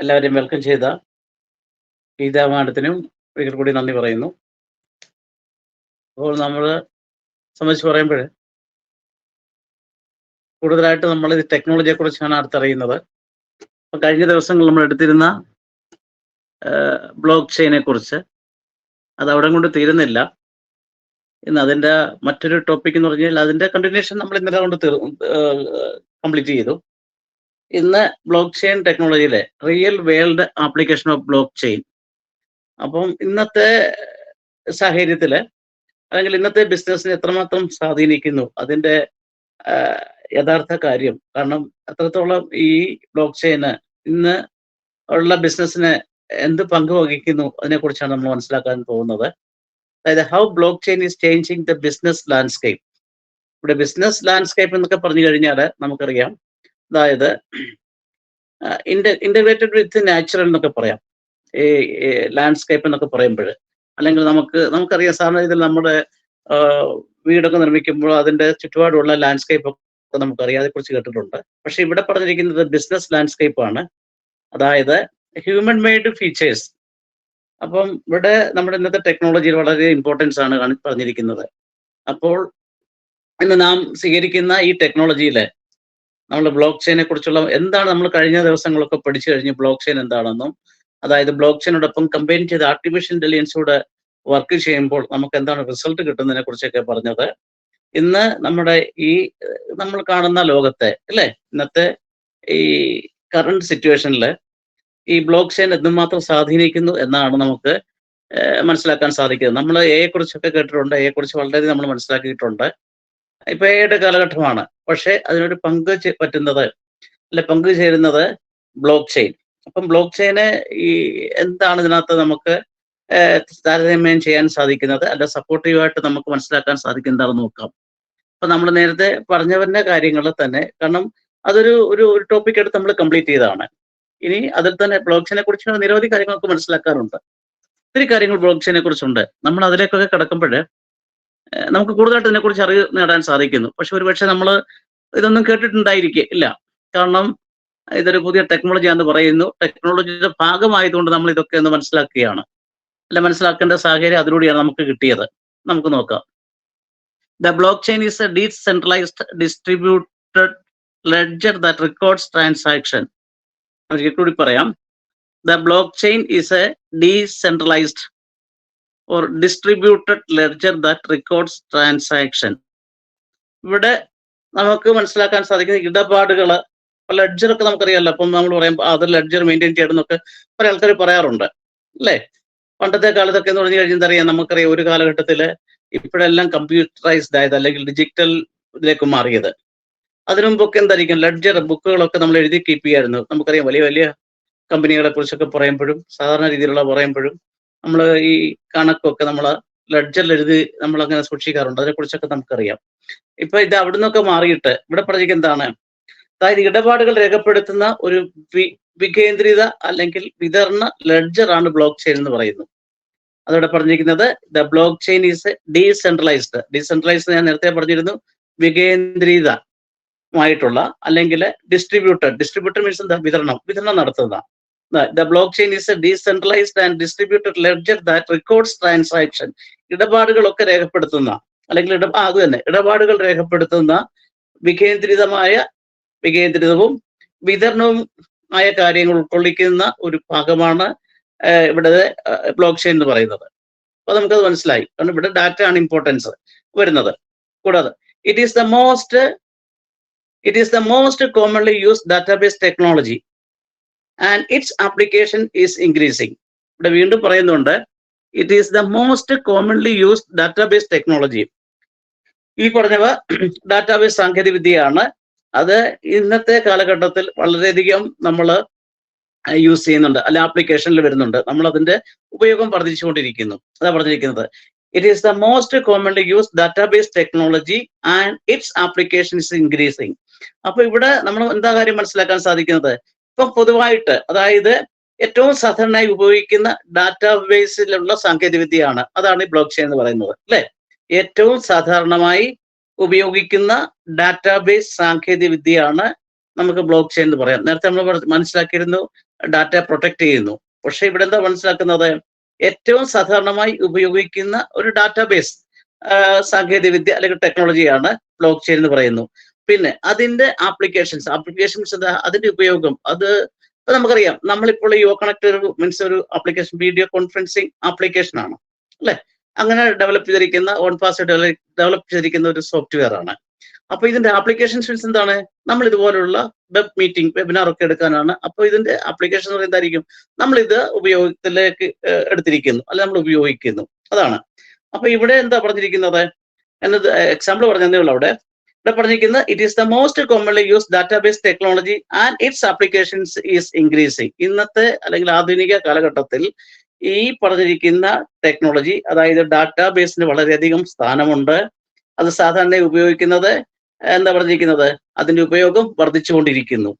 എല്ലാവരെയും വെൽക്കം ചെയ്ത ഗീതാ മാഡത്തിനും ഒരിക്കൽ കൂടി നന്ദി പറയുന്നു. അപ്പോൾ നമ്മൾ സംബന്ധിച്ച് പറയുമ്പോൾ കൂടുതലായിട്ട് നമ്മൾ ഈ ടെക്നോളജിയെ കുറിച്ചാണ് അടുത്തറിയുന്നത്. അപ്പോൾ കഴിഞ്ഞ ദിവസങ്ങൾ നമ്മൾ എടുത്തിരുന്ന ബ്ലോക്ക് ചെയിനെ കുറിച്ച് അത് അവിടെ കൊണ്ട് തീരുന്നില്ല. ഇന്ന് അതിൻ്റെ മറ്റൊരു ടോപ്പിക് എന്ന് പറഞ്ഞാൽ അതിൻ്റെ കണ്ടിന്യൂഷൻ നമ്മൾ ഇന്നലെ കൊണ്ട് കംപ്ലീറ്റ് ചെയ്തു. ഇന്ന് ബ്ലോക്ക് ചെയിൻ ടെക്നോളജിയിലെ real world application of blockchain. അപ്പം ഇന്നത്തെ സാഹചര്യത്തിൽ അല്ലെങ്കിൽ ഇന്നത്തെ ബിസിനസ്സിനെ എത്രമാത്രം സ്വാധീനിക്കുന്നു അതിൻ്റെ യഥാർത്ഥ കാര്യം. കാരണം അത്രത്തോളം ഈ ബ്ലോക്ക് ചെയിന് ഇന്ന് ഉള്ള ബിസിനസ്സിന് എന്ത് പങ്ക് വഹിക്കുന്നു അതിനെക്കുറിച്ചാണ് നമ്മൾ മനസ്സിലാക്കാൻ പോകുന്നത്. അതായത് how block chain is changing the business landscape. ഇവിടെ ബിസിനസ് ലാൻഡ്സ്കേപ്പ് എന്നൊക്കെ പറഞ്ഞു കഴിഞ്ഞാൽ നമുക്കറിയാം, അതായത് ഇൻ്റഗ്രേറ്റഡ് വിത്ത് നാച്ചുറൽ എന്നൊക്കെ പറയാം. ഈ ലാൻഡ്സ്കേപ്പ് എന്നൊക്കെ പറയുമ്പോൾ അല്ലെങ്കിൽ നമുക്കറിയാം, സാധാരണ ഇതിൽ നമ്മുടെ വീടൊക്കെ നിർമ്മിക്കുമ്പോൾ അതിൻ്റെ ചുറ്റുപാടുള്ള ലാൻഡ്സ്കേപ്പ് ഒക്കെ നമുക്കറിയാം, അതേക്കുറിച്ച് കേട്ടിട്ടുണ്ട്. പക്ഷെ ഇവിടെ പറഞ്ഞിരിക്കുന്നത് ബിസിനസ് ലാൻഡ്സ്കേപ്പ് ആണ്, അതായത് ഹ്യൂമൻ മെയ്ഡ് ഫീച്ചേഴ്സ്. അപ്പം ഇവിടെ നമ്മുടെ ഇന്നത്തെ ടെക്നോളജിയിൽ വളരെ ഇമ്പോർട്ടൻസ് ആണ് പറഞ്ഞിരിക്കുന്നത്. അപ്പോൾ ഇന്ന് നാം സ്വീകരിക്കുന്ന ഈ ടെക്നോളജിയിൽ നമ്മൾ ബ്ലോക്ക് ചെയിനെ കുറിച്ചുള്ള എന്താണ് നമ്മൾ കഴിഞ്ഞ ദിവസങ്ങളൊക്കെ പഠിച്ചു കഴിഞ്ഞ് ബ്ലോക്ക് ചെയിൻ എന്താണെന്നും, അതായത് ബ്ലോക്ക് ചെയിനോടൊപ്പം കമ്പൈൻ ചെയ്ത് ആർട്ടിഫിഷ്യൽ ഇന്റലിജൻസോട് വർക്ക് ചെയ്യുമ്പോൾ നമുക്ക് എന്താണ് റിസൾട്ട് കിട്ടുന്നതിനെ കുറിച്ചൊക്കെ പറഞ്ഞത്. ഇന്ന് നമ്മുടെ ഈ നമ്മൾ കാണുന്ന ലോകത്തെ അല്ലേ, ഇന്നത്തെ ഈ കറണ്ട് സിറ്റുവേഷനിൽ ഈ ബ്ലോക്ക് ചെയിൻ എന്തുമാത്രം സ്വാധീനിക്കുന്നു എന്നാണ് നമുക്ക് മനസ്സിലാക്കാൻ സാധിക്കുന്നത്. നമ്മൾ എയെ കുറിച്ചൊക്കെ കേട്ടിട്ടുണ്ട്, എയെ കുറിച്ച് വളരെയധികം നമ്മൾ മനസ്സിലാക്കിയിട്ടുണ്ട്. ഇപ്പൊ എയുടെ കാലഘട്ടമാണ്, പക്ഷെ അതിനൊരു പങ്ക് ചേരുന്നത് ബ്ലോക്ക് ചെയിൻ. അപ്പം ബ്ലോക്ക് ചെയിന് ഈ എന്താണ് ഇതിനകത്ത് നമുക്ക് താരതമ്യം ചെയ്യാൻ സാധിക്കുന്നത്, അല്ല സപ്പോർട്ടീവായിട്ട് നമുക്ക് മനസ്സിലാക്കാൻ സാധിക്കുന്നതാണെന്ന് നോക്കാം. അപ്പൊ നമ്മൾ നേരത്തെ പറഞ്ഞവരുടെ കാര്യങ്ങൾ തന്നെ, കാരണം അതൊരു ഒരു ടോപ്പിക് എടുത്ത് നമ്മൾ കംപ്ലീറ്റ് ചെയ്തതാണ്. ഇനി അതിൽ തന്നെ ബ്ലോക്ക് ചെയിനെ കുറിച്ച് നിരവധി കാര്യങ്ങളൊക്കെ മനസ്സിലാക്കാറുണ്ട്. ഒത്തിരി കാര്യങ്ങൾ ബ്ലോക്ക് ചെയിനെ കുറിച്ചുണ്ട്. നമ്മൾ അതിലേക്കൊക്കെ കിടക്കുമ്പോൾ നമുക്ക് കൂടുതലായിട്ട് ഇതിനെക്കുറിച്ച് അറിവ് നേടാൻ സാധിക്കുന്നു. പക്ഷെ ഒരുപക്ഷെ നമ്മൾ ഇതൊന്നും കേട്ടിട്ടുണ്ടായിരിക്കില്ല. കാരണം ഇതൊരു പുതിയ ടെക്നോളജിയാണെന്ന് പറയുന്നു. ടെക്നോളജിയുടെ ഭാഗമായതുകൊണ്ട് നമ്മൾ ഇതൊക്കെ ഒന്ന് മനസ്സിലാക്കുകയാണ്, അല്ല മനസ്സിലാക്കേണ്ട സാഹചര്യം അതിലൂടെയാണ് നമുക്ക് കിട്ടിയത്. നമുക്ക് നോക്കാം. The blockchain is a decentralised distributed ledger that records transaction. ഒരിക്കൽ കൂടി പറയാം. The blockchain is a decentralised or distributed ledger that records transaction. ഇവിടെ നമുക്ക് മനസ്സിലാക്കാൻ സാധിക്കുന്ന ഇടപാടുകൾ, ലെഡ്ജറൊക്കെ നമുക്കറിയാമല്ലോ. അപ്പം നമ്മൾ പറയുമ്പോൾ അത് ലെഡ്ജർ മെയിൻറ്റെയിൻ ചെയ്യണമെന്നൊക്കെ പല ആൾക്കാർ പറയാറുണ്ട് അല്ലേ. പണ്ടത്തെ കാലത്തൊക്കെ എന്ന് പറഞ്ഞു കഴിഞ്ഞാൽ അറിയാം, നമുക്കറിയാം ഒരു കാലഘട്ടത്തിൽ ഇപ്പോഴെല്ലാം കമ്പ്യൂട്ടറൈസ്ഡ് ആയത് അല്ലെങ്കിൽ ഡിജിറ്റൽ ഇതിലേക്ക് മാറിയത്. അതിനു മുമ്പൊക്കെ എന്തായിരിക്കും, ലെഡ്ജർ ബുക്കുകളൊക്കെ നമ്മൾ എഴുതി കീപ്പ് ചെയ്യായിരുന്നു. നമുക്കറിയാം വലിയ വലിയ കമ്പനികളെ കുറിച്ചൊക്കെ പറയുമ്പോഴും സാധാരണ രീതിയിലുള്ള പറയുമ്പോഴും നമ്മൾ ഈ കണക്കൊക്കെ നമ്മൾ ലെഡ്ജറിൽ എഴുതി നമ്മൾ അങ്ങനെ സൂക്ഷിക്കാറുണ്ട്. അതിനെക്കുറിച്ചൊക്കെ നമുക്കറിയാം. ഇപ്പൊ ഇത് അവിടെ നിന്നൊക്കെ മാറിയിട്ട് ഇവിടെ പറഞ്ഞിരിക്കുന്നത് എന്താണ്, അതായത് ഇടപാടുകൾ രേഖപ്പെടുത്തുന്ന ഒരു വികേന്ദ്രിത അല്ലെങ്കിൽ വിതരണ ലെഡ്ജറാണ് ബ്ലോക്ക് ചെയിൻ എന്ന് പറയുന്നു. അതോടെ പറഞ്ഞിരിക്കുന്നത് the blockchain is decentralised. Decentralised ഞാൻ നേരത്തെ പറഞ്ഞിരുന്നു, വികേന്ദ്രിതമായിട്ടുള്ള അല്ലെങ്കിൽ ഡിസ്ട്രിബ്യൂട്ടഡ് മീൻസ് എന്താ, വിതരണം നടത്തുന്ന. The blockchain is a decentralised and distributed ledger that records transaction. ഇടപാടുകളൊക്കെ രേഖപ്പെടുത്തുന്ന അല്ലെങ്കിൽ അത് തന്നെ ഇടപാടുകൾ രേഖപ്പെടുത്തുന്ന വികേന്ദ്രിതവും വിതരണവും ആയ കാര്യങ്ങൾ ഉൾക്കൊള്ളിക്കുന്ന ഒരു ഭാഗമാണ് ഇവിടെ ബ്ലോക്ക് ചെയിൻ എന്ന് പറയുന്നത്. അപ്പൊ നമുക്കത് മനസ്സിലായി. കാരണം ഇവിടെ ഡാറ്റ ആണ് ഇമ്പോർട്ടൻസ് വരുന്നത്. കൂടാതെ it is the most commonly used database technology and its application is increasing. ഇവിടെ വീണ്ടും പറയുന്നുണ്ട്, it is the most commonly used database technology. ഈ പറഞ്ഞവ ഡാറ്റാബേസ് സാങ്കേതിക വിദ്യയാണ്. അത് ഇന്നത്തെ കാലഘട്ടത്തിൽ വളരെയധികം നമ്മൾ യൂസ് ചെയ്യുന്നുണ്ട്, അല്ലെ ആപ്ലിക്കേഷനിൽ വരുന്നുണ്ട്. നമ്മൾ അതിന്റെ ഉപയോഗം വർദ്ധിച്ചുകൊണ്ടിരിക്കുന്നു. അതാ പറഞ്ഞിരിക്കുന്നത്, it is the most commonly used database technology and its application is increasing. അപ്പൊ ഇവിടെ നമ്മൾ എന്താ കാര്യം മനസ്സിലാക്കാൻ സാധിക്കുന്നത്, ഇപ്പൊ പൊതുവായിട്ട് അതായത് ഏറ്റവും സാധാരണയായി ഉപയോഗിക്കുന്ന ഡാറ്റാബേസിലുള്ള സാങ്കേതിക വിദ്യയാണ്, അതാണ് ഈ ബ്ലോക്ക് ചെയിൻ എന്ന് പറയുന്നത് അല്ലെ. ഏറ്റവും സാധാരണമായി ഉപയോഗിക്കുന്ന ഡാറ്റാബേസ് സാങ്കേതിക വിദ്യയാണ് നമുക്ക് ബ്ലോക്ക് ചെയിൻ എന്ന് പറയാം. നേരത്തെ നമ്മൾ മനസ്സിലാക്കിയിരുന്നു, ഡാറ്റ പ്രൊട്ടക്ട് ചെയ്യുന്നു. പക്ഷെ ഇവിടെ എന്താ മനസ്സിലാക്കുന്നത്, ഏറ്റവും സാധാരണമായി ഉപയോഗിക്കുന്ന ഒരു ഡാറ്റാബേസ് സാങ്കേതികവിദ്യ അല്ലെങ്കിൽ ടെക്നോളജിയാണ് ബ്ലോക്ക് ചെയിൻ എന്ന് പറയുന്നു. പിന്നെ അതിന്റെ ആപ്ലിക്കേഷൻസ് എന്താ, അതിന്റെ ഉപയോഗം അത് നമുക്കറിയാം. നമ്മളിപ്പോൾ ഈ കണക്ട് മീൻസ് ഒരു ആപ്ലിക്കേഷൻ വീഡിയോ കോൺഫറൻസിങ് ആപ്ലിക്കേഷൻ ആണ് അല്ലെ, അങ്ങനെ ഡെവലപ്പ് ചെയ്തിരിക്കുന്ന ഡെവലപ്പ് ചെയ്തിരിക്കുന്ന ഒരു സോഫ്റ്റ്വെയർ ആണ്. അപ്പൊ ഇതിന്റെ ആപ്ലിക്കേഷൻസ് മീൻസ് എന്താണ്, നമ്മൾ ഇതുപോലുള്ള വെബ് മീറ്റിംഗ് വെബിനാർ ഒക്കെ എടുക്കാനാണ്. അപ്പൊ ഇതിന്റെ ആപ്ലിക്കേഷൻ എന്തായിരിക്കും, നമ്മൾ ഇത് ഉപയോഗത്തിലേക്ക് എടുത്തിരിക്കുന്നു, അല്ലെ നമ്മൾ ഉപയോഗിക്കുന്നു, അതാണ്. അപ്പൊ ഇവിടെ എന്താ പറഞ്ഞിരിക്കുന്നത് എന്നത് എക്സാമ്പിൾ പറഞ്ഞതേ ഉള്ളൂ. ഇവിടെ പറഞ്ഞിരിക്കുന്നത് it is the most commonly use database technology and its applications is increasing. ഇന്നത്തെ അല്ലെങ്കിൽ ആധുനിക കാലഘട്ടത്തിൽ ഈ പറഞ്ഞിരിക്കുന്ന ടെക്നോളജി, അതായത് ഡാറ്റാബേസിന് വളരെയധികം സ്ഥാനമുണ്ട്. അത് സാധാരണ ഉപയോഗിക്കുന്നത് എന്താ പറഞ്ഞിരിക്കുന്നത്, അതിന്റെ ഉപയോഗം വർദ്ധിച്ചുകൊണ്ടിരിക്കുന്നു.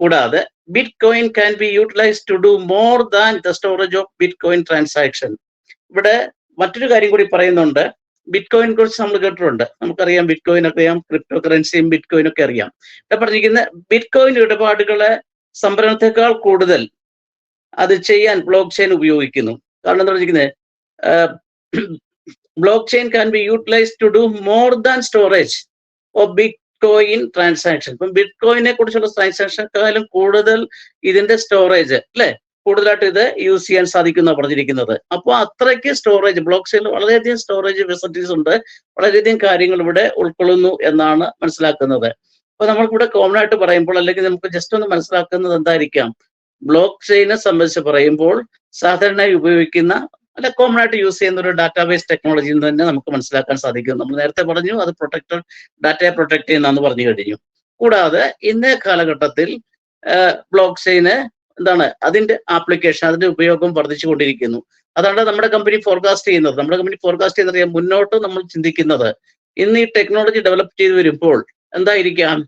കൂടാതെ bitcoin can be utilise to do more than the storage of bitcoin transaction. ഇവിടെ മറ്റൊരു കാര്യം കൂടി പറയുന്നുണ്ട്. ബിറ്റ് കോയിനെ കുറിച്ച് നമ്മൾ കേട്ടിട്ടുണ്ട്, നമുക്കറിയാം. ബിറ്റ് കോയിൻ അറിയാം, ക്രിപ്റ്റോ കറൻസിയും ബിറ്റ് കോയിനും ഒക്കെ അറിയാം. ഇവിടെ പറഞ്ഞിരിക്കുന്ന ബിറ്റ് കോയിൻ ഇടപാടുകളെ സംഭരണത്തെക്കാൾ കൂടുതൽ അത് ചെയ്യാൻ ബ്ലോക്ക് ചെയിൻ ഉപയോഗിക്കുന്നു. കാരണം എന്താ പറഞ്ഞിരിക്കുന്നത്, block chain can be utilise to do more than storage of bitcoin transaction. ഇപ്പം ബിറ്റ് കോയിനെ കുറിച്ചുള്ള ട്രാൻസാക്ഷനെക്കാളും കൂടുതൽ ഇതിന്റെ സ്റ്റോറേജ് അല്ലെ, കൂടുതലായിട്ട് ഇത് യൂസ് ചെയ്യാൻ സാധിക്കുന്ന പറഞ്ഞിരിക്കുന്നത്. അപ്പോൾ അത്രയ്ക്ക് സ്റ്റോറേജ് ബ്ലോക്ക് ചെയിനിൽ വളരെയധികം സ്റ്റോറേജ് ഫെസിലിറ്റീസ് ഉണ്ട്, വളരെയധികം കാര്യങ്ങൾ ഇവിടെ ഉൾക്കൊള്ളുന്നു എന്നാണ് മനസ്സിലാക്കുന്നത്. അപ്പൊ നമ്മൾക്കിവിടെ കോമൺ ആയിട്ട് പറയുമ്പോൾ, അല്ലെങ്കിൽ നമുക്ക് ജസ്റ്റ് ഒന്ന് മനസ്സിലാക്കുന്നത് എന്തായിരിക്കാം, ബ്ലോക്ക് ചെയിനെ സംബന്ധിച്ച് പറയുമ്പോൾ സാധാരണയായി ഉപയോഗിക്കുന്ന അല്ല കോമൺ ആയിട്ട് യൂസ് ചെയ്യുന്ന ഒരു ഡാറ്റാബേസ് ടെക്നോളജി എന്ന് തന്നെ നമുക്ക് മനസ്സിലാക്കാൻ സാധിക്കും. നമ്മൾ നേരത്തെ പറഞ്ഞു അത് ഡാറ്റയെ പ്രൊട്ടക്ട് ചെയ്യുന്നതെന്ന് പറഞ്ഞു കഴിഞ്ഞു. കൂടാതെ ഇന്നേ കാലഘട്ടത്തിൽ ബ്ലോക്ക് ചെയിന് എന്താണ്, അതിന്റെ ആപ്ലിക്കേഷൻ, അതിന്റെ ഉപയോഗം വർദ്ധിച്ചുകൊണ്ടിരിക്കുന്നു. അതാണ് നമ്മുടെ കമ്പനി ഫോർകാസ്റ്റ് ചെയ്യുന്നത്. മുന്നോട്ട് നമ്മൾ ചിന്തിക്കുന്നത്, ഇന്ന് ഈ ടെക്നോളജി ഡെവലപ്പ് ചെയ്ത് വരുമ്പോൾ എന്തായിരിക്കാം,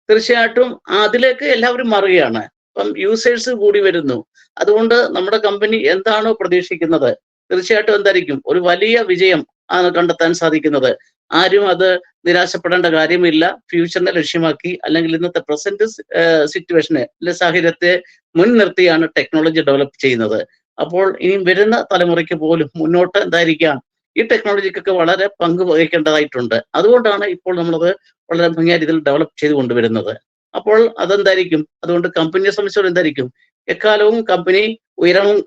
തീർച്ചയായിട്ടും അതിലേക്ക് എല്ലാവരും മാറുകയാണ്. ഇപ്പം യൂസേഴ്സ് കൂടി വരുന്നു. അതുകൊണ്ട് നമ്മുടെ കമ്പനി എന്താണോ പ്രതീക്ഷിക്കുന്നത്, തീർച്ചയായിട്ടും എന്തായിരിക്കും, ഒരു വലിയ വിജയം ആണ് കണ്ടെത്താൻ സാധിക്കുന്നത്. ആരും അത് നിരാശപ്പെടേണ്ട കാര്യമില്ല. ഫ്യൂച്ചറിനെ ലക്ഷ്യമാക്കി, അല്ലെങ്കിൽ ഇന്നത്തെ പ്രസന്റ് സിറ്റുവേഷനെ അല്ലെ സാഹചര്യത്തെ മുൻനിർത്തിയാണ് ടെക്നോളജി ഡെവലപ്പ് ചെയ്യുന്നത്. അപ്പോൾ ഇനി വരുന്ന തലമുറയ്ക്ക് പോലും മുന്നോട്ട് എന്തായിരിക്കാം, ഈ ടെക്നോളജിക്കൊക്കെ വളരെ പങ്ക് വഹിക്കേണ്ടതായിട്ടുണ്ട്. അതുകൊണ്ടാണ് ഇപ്പോൾ നമ്മളത് വളരെ ഭംഗിയായ രീതിയിൽ ഡെവലപ്പ് ചെയ്ത് കൊണ്ടുവരുന്നത്. അപ്പോൾ അതെന്തായിരിക്കും, അതുകൊണ്ട് കമ്പനിയെ സംബന്ധിച്ചോളം എന്തായിരിക്കും, എക്കാലവും കമ്പനി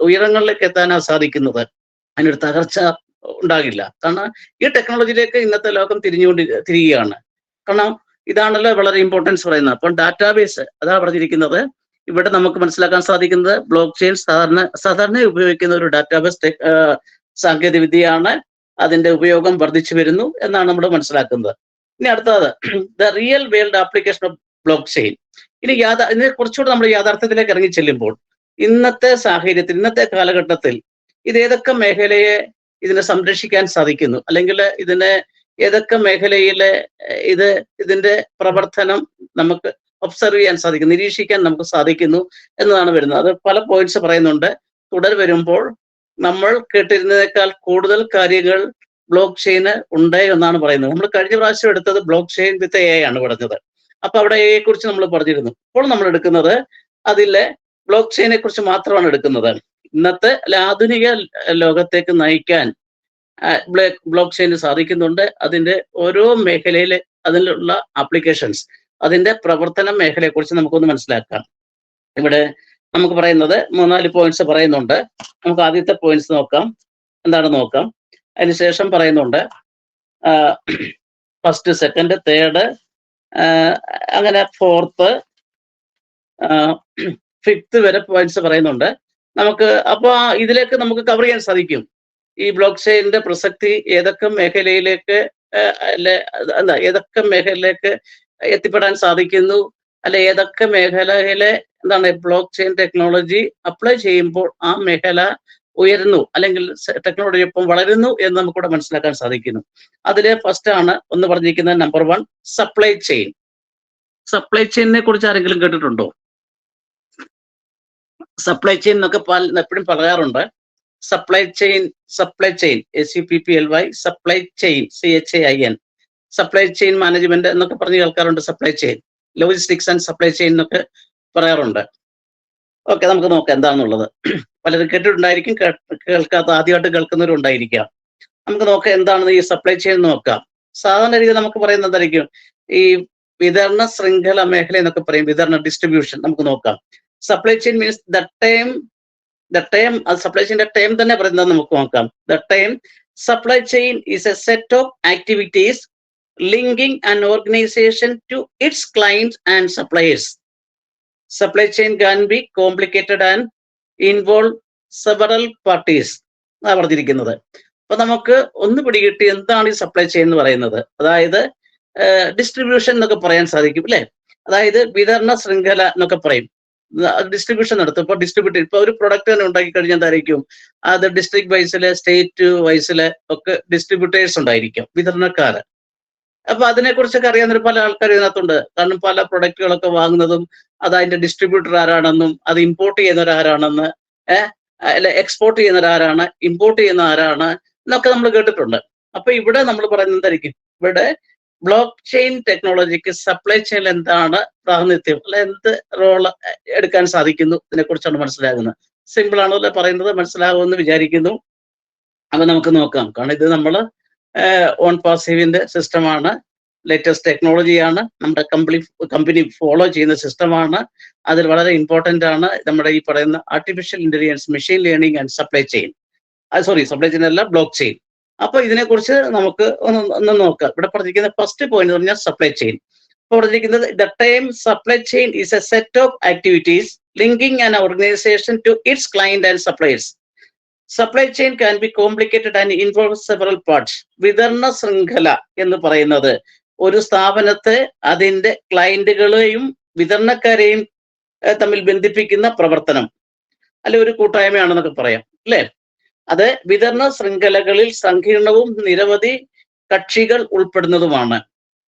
ഉയരങ്ങളിലേക്ക് എത്താനാണ് സാധിക്കുന്നത്. അതിനൊരു തകർച്ച ഉണ്ടാകില്ല. കാരണം ഈ ടെക്നോളജിയിലേക്ക് ഇന്നത്തെ ലോകം തിരിയുകയാണ്. കാരണം ഇതാണല്ലോ വളരെ ഇമ്പോർട്ടൻസ് പറയുന്നത്. അപ്പം ഡാറ്റാബേസ് അതാ പറഞ്ഞിരിക്കുന്നത്. ഇവിടെ നമുക്ക് മനസ്സിലാക്കാൻ സാധിക്കുന്നത് ബ്ലോക്ക് ചെയിൻ സാധാരണ ഉപയോഗിക്കുന്ന ഒരു ഡാറ്റാബേസ് സാങ്കേതിക വിദ്യയാണ്. അതിന്റെ ഉപയോഗം വർദ്ധിച്ചു വരുന്നു എന്നാണ് നമ്മൾ മനസ്സിലാക്കുന്നത്. ഇനി അടുത്തത് the real world application of block chain. ഇനി ഇതിനെ കുറച്ചുകൂടെ നമ്മൾ യാഥാർത്ഥ്യത്തിലേക്ക് ഇറങ്ങി ചെല്ലുമ്പോൾ, ഇന്നത്തെ സാഹചര്യത്തിൽ, ഇന്നത്തെ കാലഘട്ടത്തിൽ ഇത് ഏതൊക്കെ മേഖലയെ ഇതിനെ സംരക്ഷിക്കാൻ സാധിക്കുന്നു, അല്ലെങ്കിൽ ഇതിനെ ഏതൊക്കെ മേഖലയിലെ ഇതിന്റെ പ്രവർത്തനം നമുക്ക് ഒബ്സർവ് ചെയ്യാൻ സാധിക്കും, നിരീക്ഷിക്കാൻ നമുക്ക് സാധിക്കുന്നു എന്നതാണ് വരുന്നത്. അത് പല പോയിന്റ്സ് പറയുന്നുണ്ട്. തുടർ വരുമ്പോൾ നമ്മൾ കേട്ടിരുന്നതിനേക്കാൾ കൂടുതൽ കാര്യങ്ങൾ ബ്ലോക്ക് ചെയിന് ഉണ്ട് എന്നാണ് പറയുന്നത്. നമ്മൾ കഴിഞ്ഞ പ്രാവശ്യം എടുത്തത് ബ്ലോക്ക് ചെയിൻ വിത്ത് AI ആണ് പറഞ്ഞത്. അപ്പൊ അവിടെ AI കുറിച്ച് നമ്മൾ പറഞ്ഞിരുന്നു. ഇപ്പോൾ നമ്മൾ എടുക്കുന്നത് അതിലെ ബ്ലോക്ക് ചെയിനെ കുറിച്ച് മാത്രമാണ് എടുക്കുന്നത്. ഇന്നത്തെ ആധുനിക ലോകത്തേക്ക് നയിക്കാൻ ബ്ലോക്ക് ചെയിന് സാധിക്കുന്നുണ്ട്. അതിന്റെ ഓരോ മേഖലയിലെ അതിലുള്ള ആപ്ലിക്കേഷൻസ്, അതിന്റെ പ്രവർത്തന മേഖലയെ കുറിച്ച് നമുക്കൊന്ന് മനസ്സിലാക്കാം. ഇവിടെ നമുക്ക് പറയുന്നത് 3-4 പോയിന്റ്സ് പറയുന്നുണ്ട്. നമുക്ക് ആദ്യത്തെ പോയിന്റ്സ് നോക്കാം, എന്താണെന്ന് നോക്കാം. അതിനുശേഷം പറയുന്നുണ്ട് ഫസ്റ്റ്, സെക്കൻഡ്, തേർഡ്, അങ്ങനെ ഫോർത്ത്, ഫിഫ്ത്ത് വരെ പോയിന്റ്സ് പറയുന്നുണ്ട്. നമുക്ക് അപ്പോൾ ഇതിലേക്ക് നമുക്ക് കവർ ചെയ്യാൻ സാധിക്കും. ഈ ബ്ലോക്ക് ചെയിനിന്റെ പ്രസക്തി ഏതൊക്കെ മേഖലയിലേക്ക് ഏതൊക്കെ മേഖലയിലേക്ക് എത്തിപ്പെടാൻ സാധിക്കുന്നു, അല്ലെ ഏതൊക്കെ മേഖലയിലെ ബ്ലോക്ക് ചെയിൻ ടെക്നോളജി അപ്ലൈ ചെയ്യുമ്പോൾ ആ മേഖല ഉയരുന്നു, അല്ലെങ്കിൽ ടെക്നോളജി ഒപ്പം വളരുന്നു എന്ന് നമുക്കിവിടെ മനസ്സിലാക്കാൻ സാധിക്കുന്നു. അതിലെ ഫസ്റ്റ് ആണ് ഒന്ന് പറഞ്ഞിരിക്കുന്നത്, നമ്പർ 1 സപ്ലൈ ചെയിൻ. സപ്ലൈ ചെയിനെ കുറിച്ച് ആരെങ്കിലും കേട്ടിട്ടുണ്ടോ? സപ്ലൈ ചെയിൻ എന്നൊക്കെ എപ്പോഴും പറയാറുണ്ട്. Supply chain SUPPLY, supply chain CHAIN, supply chain management എന്നൊക്കെ പറഞ്ഞ് കേൾക്കാറുണ്ട്. Supply chain logistics and supply chain എന്നൊക്കെ പറയാറുണ്ട്. ഓക്കെ, നമുക്ക് നോക്കാം എന്താണെന്നുള്ളത്. പലരും കേട്ടിട്ടുണ്ടായിരിക്കും, കേൾക്കാത്ത ആദ്യമായിട്ട് കേൾക്കുന്നവരുണ്ടായിരിക്കാം. നമുക്ക് നോക്കാം എന്താണ് ഈ സപ്ലൈ ചെയിൻ നോക്കാം. സാധാരണ രീതിയിൽ നമുക്ക് പറയുന്നത് എന്തായിരിക്കും, ഈ വിതരണ ശൃംഖല മേഖല എന്നൊക്കെ പറയും, വിതരണ ഡിസ്ട്രിബ്യൂഷൻ. നമുക്ക് നോക്കാം. Supply chain means the time അത് സപ്ലൈ ചെയിൻ്റെ ടൈം തന്നെ പറയുന്നത് നമുക്ക് നോക്കാം. The time supply chain is a set of activities linking an organization to its clients and suppliers. Supply chain can be complicated and involve several parties. പറഞ്ഞിരിക്കുന്നത്. അപ്പൊ നമുക്ക് ഒന്ന് പിടികിട്ടി എന്താണ് ഈ സപ്ലൈ ചെയിൻ എന്ന് പറയുന്നത്. അതായത് ഡിസ്ട്രിബ്യൂഷൻ എന്നൊക്കെ പറയാൻ സാധിക്കും അല്ലെ. അതായത് വിതരണ ശൃംഖല എന്നൊക്കെ പറയും. ഡിസ്ട്രിബ്യൂഷൻ നടത്തും. ഇപ്പൊ ഡിസ്ട്രിബ്യൂട്ടർ ഇപ്പൊ ഒരു പ്രൊഡക്റ്റ് തന്നെ ഉണ്ടാക്കി കഴിഞ്ഞാൽ എന്തായിരിക്കും, അത് ഡിസ്ട്രിക്ട് വൈസില് സ്റ്റേറ്റ് വൈസില് ഒക്കെ ഡിസ്ട്രിബ്യൂട്ടേഴ്സ് ഉണ്ടായിരിക്കും, വിതരണക്കാര്. അപ്പൊ അതിനെക്കുറിച്ചൊക്കെ അറിയാവുന്ന പല ആൾക്കാർ ഇതിനകത്തുണ്ട്. കാരണം പല പ്രൊഡക്റ്റുകളൊക്കെ വാങ്ങുന്നതും അത് അതിന്റെ ഡിസ്ട്രിബ്യൂട്ടർ ആരാണെന്നും അത് ഇമ്പോർട്ട് ചെയ്യുന്നവരാരാണെന്ന്, അല്ല എക്സ്പോർട്ട് ചെയ്യുന്നവരാരാണ്, ഇമ്പോർട്ട് ചെയ്യുന്ന ആരാണ് എന്നൊക്കെ നമ്മൾ കേട്ടിട്ടുണ്ട്. അപ്പൊ ഇവിടെ നമ്മൾ പറയുന്നത് എന്തായിരിക്കും, ഇവിടെ ബ്ലോക്ക് ചെയിൻ ടെക്നോളജിക്ക് സപ്ലൈ ചെയിനിൽ എന്താണ് പ്രാതിനിധ്യം, അല്ല എന്ത് റോൾ എടുക്കാൻ സാധിക്കുന്നു, ഇതിനെക്കുറിച്ചാണ് മനസ്സിലാകുന്നത്. സിമ്പിൾ ആണല്ലോ പറയുന്നത്, മനസ്സിലാകുമെന്ന് വിചാരിക്കുന്നു. അപ്പൊ നമുക്ക് നോക്കാം. കാരണം ഇത് നമ്മൾ ഓൺ പാസീവിന്റെ സിസ്റ്റമാണ്, ലേറ്റസ്റ്റ് ടെക്നോളജിയാണ്, നമ്മുടെ കമ്പനി ഫോളോ ചെയ്യുന്ന സിസ്റ്റമാണ്. അതിൽ വളരെ ഇമ്പോർട്ടന്റ് ആണ് നമ്മുടെ ഈ പറയുന്ന artificial intelligence, machine learning and supply chain. Supply chain അല്ല, ബ്ലോക്ക് ചെയിൻ. അപ്പൊ ഇതിനെക്കുറിച്ച് നമുക്ക് ഒന്ന് നോക്കാം. ഇവിടെ പറഞ്ഞിരിക്കുന്ന ഫസ്റ്റ് പോയിന്റ് എന്ന് പറഞ്ഞാൽ സപ്ലൈ ചെയിൻ. ഇപ്പൊ പറഞ്ഞിരിക്കുന്നത് the time supply chain is a set of activities linking an organisation to its client and supplies. Supply chain can be complicated and involve several parts. വിതരണ ശൃംഖല എന്ന് പറയുന്നത് ഒരു സ്ഥാപനത്തെ അതിന്റെ ക്ലയന്റുകളെയും വിതരണക്കാരെയും തമ്മിൽ ബന്ധിപ്പിക്കുന്ന പ്രവർത്തനം, അല്ലെ ഒരു കൂട്ടായ്മയാണെന്നൊക്കെ പറയാം അല്ലെ. അത് വിതരണ ശൃംഖലകളിൽ സങ്കീർണവും നിരവധി കക്ഷികൾ ഉൾപ്പെടുന്നതുമാണ്.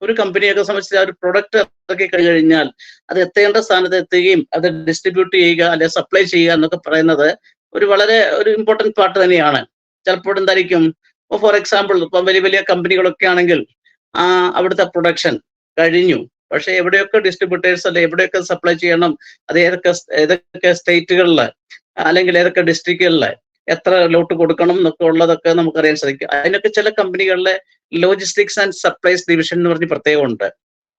ഒരു കമ്പനിയൊക്കെ സംബന്ധിച്ച് ഒരു പ്രൊഡക്റ്റ് ഇറക്കി കഴിഞ്ഞാൽ അത് എത്തേണ്ട സ്ഥാനത്ത് എത്തുകയും അത് ഡിസ്ട്രിബ്യൂട്ട് ചെയ്യുക, അല്ലെ സപ്ലൈ ചെയ്യുക എന്നൊക്കെ പറയുന്നത് വളരെ ഇമ്പോർട്ടന്റ് പാർട്ട് തന്നെയാണ്. ചിലപ്പോൾ എന്തായിരിക്കും, ഫോർ എക്സാമ്പിൾ ഇപ്പം വലിയ വലിയ കമ്പനികളൊക്കെ ആണെങ്കിൽ അവിടുത്തെ പ്രൊഡക്ഷൻ കഴിഞ്ഞു, പക്ഷെ എവിടെയൊക്കെ ഡിസ്ട്രിബ്യൂട്ടേഴ്സ് അല്ലെ എവിടെയൊക്കെ സപ്ലൈ ചെയ്യണം, അത് ഏതൊക്കെ സ്റ്റേറ്റുകളിൽ അല്ലെങ്കിൽ ഏതൊക്കെ ഡിസ്ട്രിക്റ്റുകളിൽ എത്ര ലോട്ട് കൊടുക്കണം എന്നൊക്കെ ഉള്ളതൊക്കെ നമുക്കറിയാൻ സാധിക്കും. അതിനൊക്കെ ചില കമ്പനികളിലെ ലോജിസ്റ്റിക്സ് ആൻഡ് സപ്ലൈസ് ഡിവിഷൻ എന്ന് പറഞ്ഞ് പ്രത്യേകമുണ്ട്.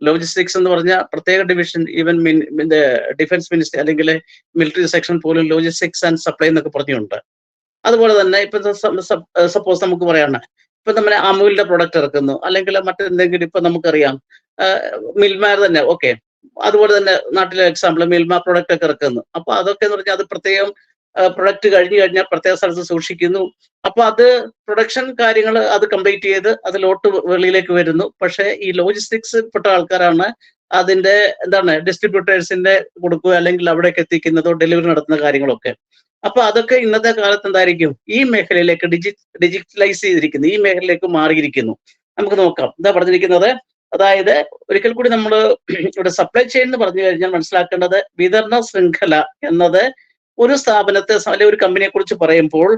ലോജിസ്റ്റിക്സ് എന്ന് പറഞ്ഞ പ്രത്യേക ഡിവിഷൻ, ഈവൻ ഡിഫൻസ് മിനിസ്റ്ററി അല്ലെങ്കിൽ മിലിറ്ററി സെക്ഷൻ പോലും ലോജിസ്റ്റിക്സ് ആൻഡ് സപ്ലൈ എന്നൊക്കെ പറഞ്ഞുണ്ട്. അതുപോലെ തന്നെ ഇപ്പൊ സപ്പോസ് നമുക്ക് പറയാണ്, ഇപ്പൊ നമ്മുടെ അമൂലിന്റെ പ്രൊഡക്റ്റ് ഇറക്കുന്നു, അല്ലെങ്കിൽ മറ്റെന്തെങ്കിലും ഇപ്പൊ നമുക്കറിയാം മിൽമാർ തന്നെ, ഓക്കെ, അതുപോലെ തന്നെ നാട്ടിലെ എക്സാമ്പിൾ മിൽമ പ്രൊഡക്റ്റ് ഒക്കെ ഇറക്കുന്നു. അപ്പൊ അതൊക്കെ എന്ന് പറഞ്ഞാൽ അത് പ്രത്യേകം പ്രൊഡക്റ്റ് കഴിഞ്ഞു കഴിഞ്ഞാൽ പ്രത്യേക സ്ഥലത്ത് സൂക്ഷിക്കുന്നു. അപ്പൊ അത് പ്രൊഡക്ഷൻ കാര്യങ്ങൾ അത് കംപ്ലീറ്റ് ചെയ്ത് അത് ലോട്ട് വെളിയിലേക്ക് വരുന്നു. പക്ഷെ ഈ ലോജിസ്റ്റിക്സ് പെട്ട ആൾക്കാരാണ് അതിന്റെ ഡിസ്ട്രിബ്യൂട്ടേഴ്സിന്റെ കൊടുക്കുക, അല്ലെങ്കിൽ അവിടേക്ക് എത്തിക്കുന്നതോ ഡെലിവറി നടത്തുന്ന കാര്യങ്ങളൊക്കെ. അപ്പൊ അതൊക്കെ ഇന്നത്തെ കാലത്ത് എന്തായിരിക്കും, ഈ മേഖലയിലേക്ക് ഡിജിറ്റലൈസ് ചെയ്തിരിക്കുന്നു, ഈ മേഖലയിലേക്ക് മാറിയിരിക്കുന്നു. നമുക്ക് നോക്കാം എന്താ പറഞ്ഞിരിക്കുന്നത്. അതായത് ഒരിക്കൽ കൂടി നമ്മൾ ഇവിടെ സപ്ലൈ ചെയിൻ എന്ന് പറഞ്ഞു കഴിഞ്ഞാൽ മനസ്സിലാക്കേണ്ടത്, വിതരണ ശൃംഖല എന്നത് ഒരു സ്ഥാപനത്തെ അല്ലെങ്കിൽ ഒരു കമ്പനിയെ കുറിച്ച് പറയുമ്പോൾ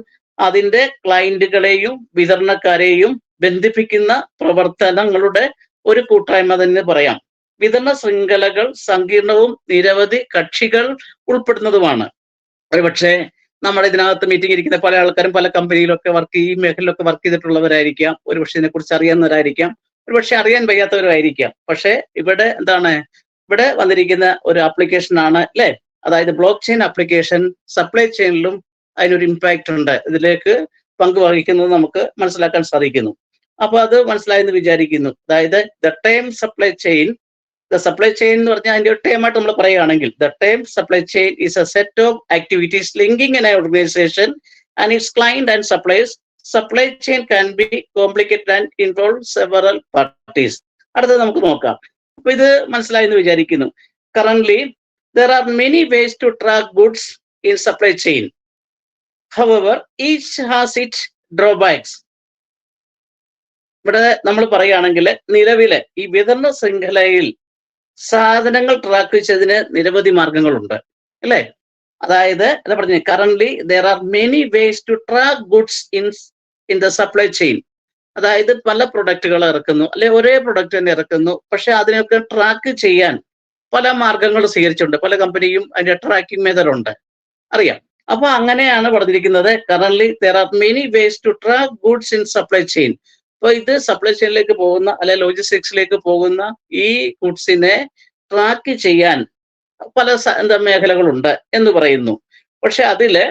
അതിന്റെ ക്ലയന്റുകളെയും വിതരണക്കാരെയും ബന്ധിപ്പിക്കുന്ന പ്രവർത്തനങ്ങളുടെ ഒരു കൂട്ടായ്മ തന്നെ പറയാം. വിതരണ ശൃംഖലകൾ സങ്കീർണവും നിരവധി കക്ഷികൾ ഉൾപ്പെടുന്നതുമാണ്. ഒരുപക്ഷെ നമ്മുടെ ഇതിനകത്ത് മീറ്റിംഗ് ഇരിക്കുന്ന പല ആൾക്കാരും പല കമ്പനിയിലൊക്കെ ഈ മേഖലയിലൊക്കെ വർക്ക് ചെയ്തിട്ടുള്ളവരായിരിക്കാം, ഒരുപക്ഷെ ഇതിനെക്കുറിച്ച് അറിയാവുന്നവരായിരിക്കാം, ഒരുപക്ഷെ അറിയാൻ വയ്യാത്തവരായിരിക്കാം. പക്ഷെ ഇവിടെ ഇവിടെ വന്നിരിക്കുന്ന ഒരു ആപ്ലിക്കേഷൻ ആണ് അല്ലെ. അതായത് ബ്ലോക്ക് ചെയിൻ ആപ്ലിക്കേഷൻ സപ്ലൈ ചെയിനിലും അതിനൊരു ഇമ്പാക്റ്റ് ഉണ്ട്, ഇതിലേക്ക് പങ്കുവഹിക്കുന്നത് നമുക്ക് മനസ്സിലാക്കാൻ സാധിക്കുന്നു. അപ്പൊ അത് മനസ്സിലായെന്ന് വിചാരിക്കുന്നു. അതായത് ദ ടൈം സപ്ലൈ ചെയിൻ എന്ന് പറഞ്ഞാൽ അതിന്റെ ടൈമായിട്ട് നമ്മൾ പറയുകയാണെങ്കിൽ, the time supply chain is a set of activities linking N organisation and it's client and supplies. Supply chain can be complicated and involve several parties. അടുത്തത് നമുക്ക് നോക്കാം. അപ്പൊ ഇത് മനസ്സിലായെന്ന് വിചാരിക്കുന്നു. Currently there are many ways to track goods in supply chain. However, each has its drawbacks. ഇവിടെ നമ്മൾ പറയുകയാണെങ്കിൽ നിലവിലെ ഈ വിതരണ ശൃംഖലയിൽ സാധനങ്ങൾ ട്രാക്ക് ചെയ്തതിന് നിരവധി മാർഗങ്ങളുണ്ട് അല്ലേ. അതായത് എന്താ പറഞ്ഞ, currently there are many ways to track goods in the supply chain. അതായത് പല പ്രൊഡക്റ്റുകൾ ഇറക്കുന്നു, അല്ലെ ഒരേ പ്രൊഡക്റ്റ് തന്നെ ഇറക്കുന്നു, പക്ഷെ അതിനൊക്കെ ട്രാക്ക് ചെയ്യാൻ പല മാർഗങ്ങൾ സ്വീകരിച്ചിട്ടുണ്ട്. പല കമ്പനിയും അതിന്റെ ട്രാക്കിംഗ് മെത്തേഡ് ഉണ്ട്. അറിയാം. അപ്പൊ അങ്ങനെയാണ് പറഞ്ഞിരിക്കുന്നത്. Currently there are many ways to track goods in supply chain. അപ്പൊ ഇത് സപ്ലൈ ചെയിനിലേക്ക് പോകുന്ന അല്ലെ ലോജിസ്റ്റിക്സിലേക്ക് പോകുന്ന ഈ ഗുഡ്സിനെ ട്രാക്ക് ചെയ്യാൻ പല മേഖലകളുണ്ട് എന്ന് പറയുന്നു. പക്ഷെ അതില്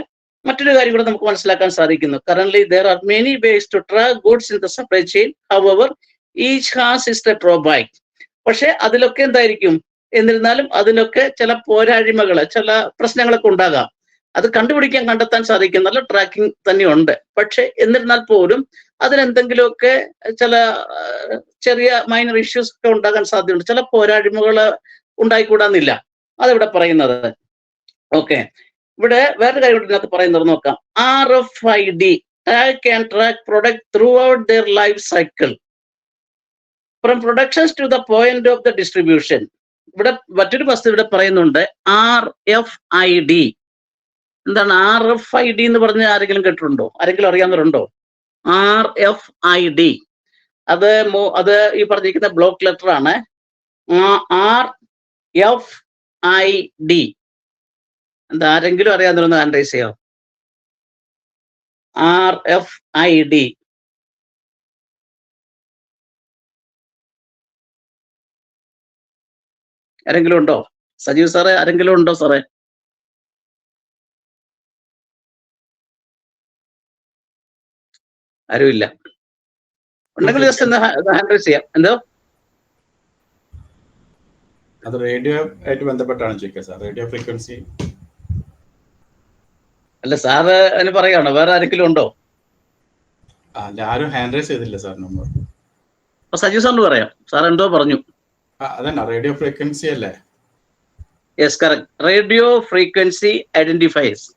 മറ്റൊരു കാര്യം കൂടെ നമുക്ക് മനസ്സിലാക്കാൻ സാധിക്കുന്നു. Currently there are many ways to track goods in the supply chain, however each has its drawback. പക്ഷെ അതിലൊക്കെ എന്തായിരിക്കും, എന്നിരുന്നാലും അതിലൊക്കെ ചില പോരായ്മകള്, ചില പ്രശ്നങ്ങളൊക്കെ ഉണ്ടാകാം. അത് കണ്ടെത്താൻ സാധിക്കും. നല്ല ട്രാക്കിംഗ് തന്നെയുണ്ട്. പക്ഷെ എന്നിരുന്നാൽ പോലും അതിനെന്തെങ്കിലുമൊക്കെ ചില ചെറിയ മൈനർ ഇഷ്യൂസ് ഒക്കെ ഉണ്ടാകാൻ സാധ്യതയുണ്ട്. ചില പോരായ്മകൾ ഉണ്ടായിക്കൂടാന്നില്ല. അതിവിടെ പറയുന്നത്. ഓക്കെ, ഇവിടെ വേറൊരു കാര്യം ഇതിനകത്ത് പറയുന്നത് നോക്കാം. RFID tag and track product throughout their life cycle from productions to the point of the distribution. ഇവിടെ മറ്റൊരു വസ്തു ഇവിടെ പറയുന്നുണ്ട്, RFID. എന്താണ് RFID എന്ന് പറഞ്ഞ് ആരെങ്കിലും കേട്ടിട്ടുണ്ടോ? ആരെങ്കിലും അറിയാവുന്നവരുണ്ടോ? RFID അത് ഈ പറഞ്ഞിരിക്കുന്ന ബ്ലോക്ക് ലെറ്റർ ആണ്. RFID എന്താ, ആരെങ്കിലും അറിയാവുന്നവരൊന്ന് ഹാൻഡ് റൈസ് ചെയ്യാം. RFID ആരെങ്കിലും ഉണ്ടോ? സജീവ് സാറേ, ആരെങ്കിലും ഉണ്ടോ സാറേ? ആരുമില്ല. ഉണ്ടെങ്കിൽ ജസ്റ്റ് ഒന്ന് ഹാൻഡ് റൈസ് ചെയ്യാം. എന്തോ അത് റേഡിയോ ആയിട്ട് ബന്ധപ്പെട്ടാണ് ചോദിക്കുക സാർ. റേഡിയോ ഫ്രീക്വൻസി അല്ല സാറ് അതിന് പറയാണോ? വേറെ ആരെങ്കിലും ഉണ്ടോ? ആരും ഹാൻഡ് റൈസ് ചെയ്തില്ല സാർ നമ്പർ. അപ്പൊ സജീവ് സാറിന് പറയാം. സാർ എന്തോ പറഞ്ഞു. അതന്നെ റേഡിയോ ഫ്രീക്വൻസി അല്ലേ? Yes, correct. Radio frequency identifiers.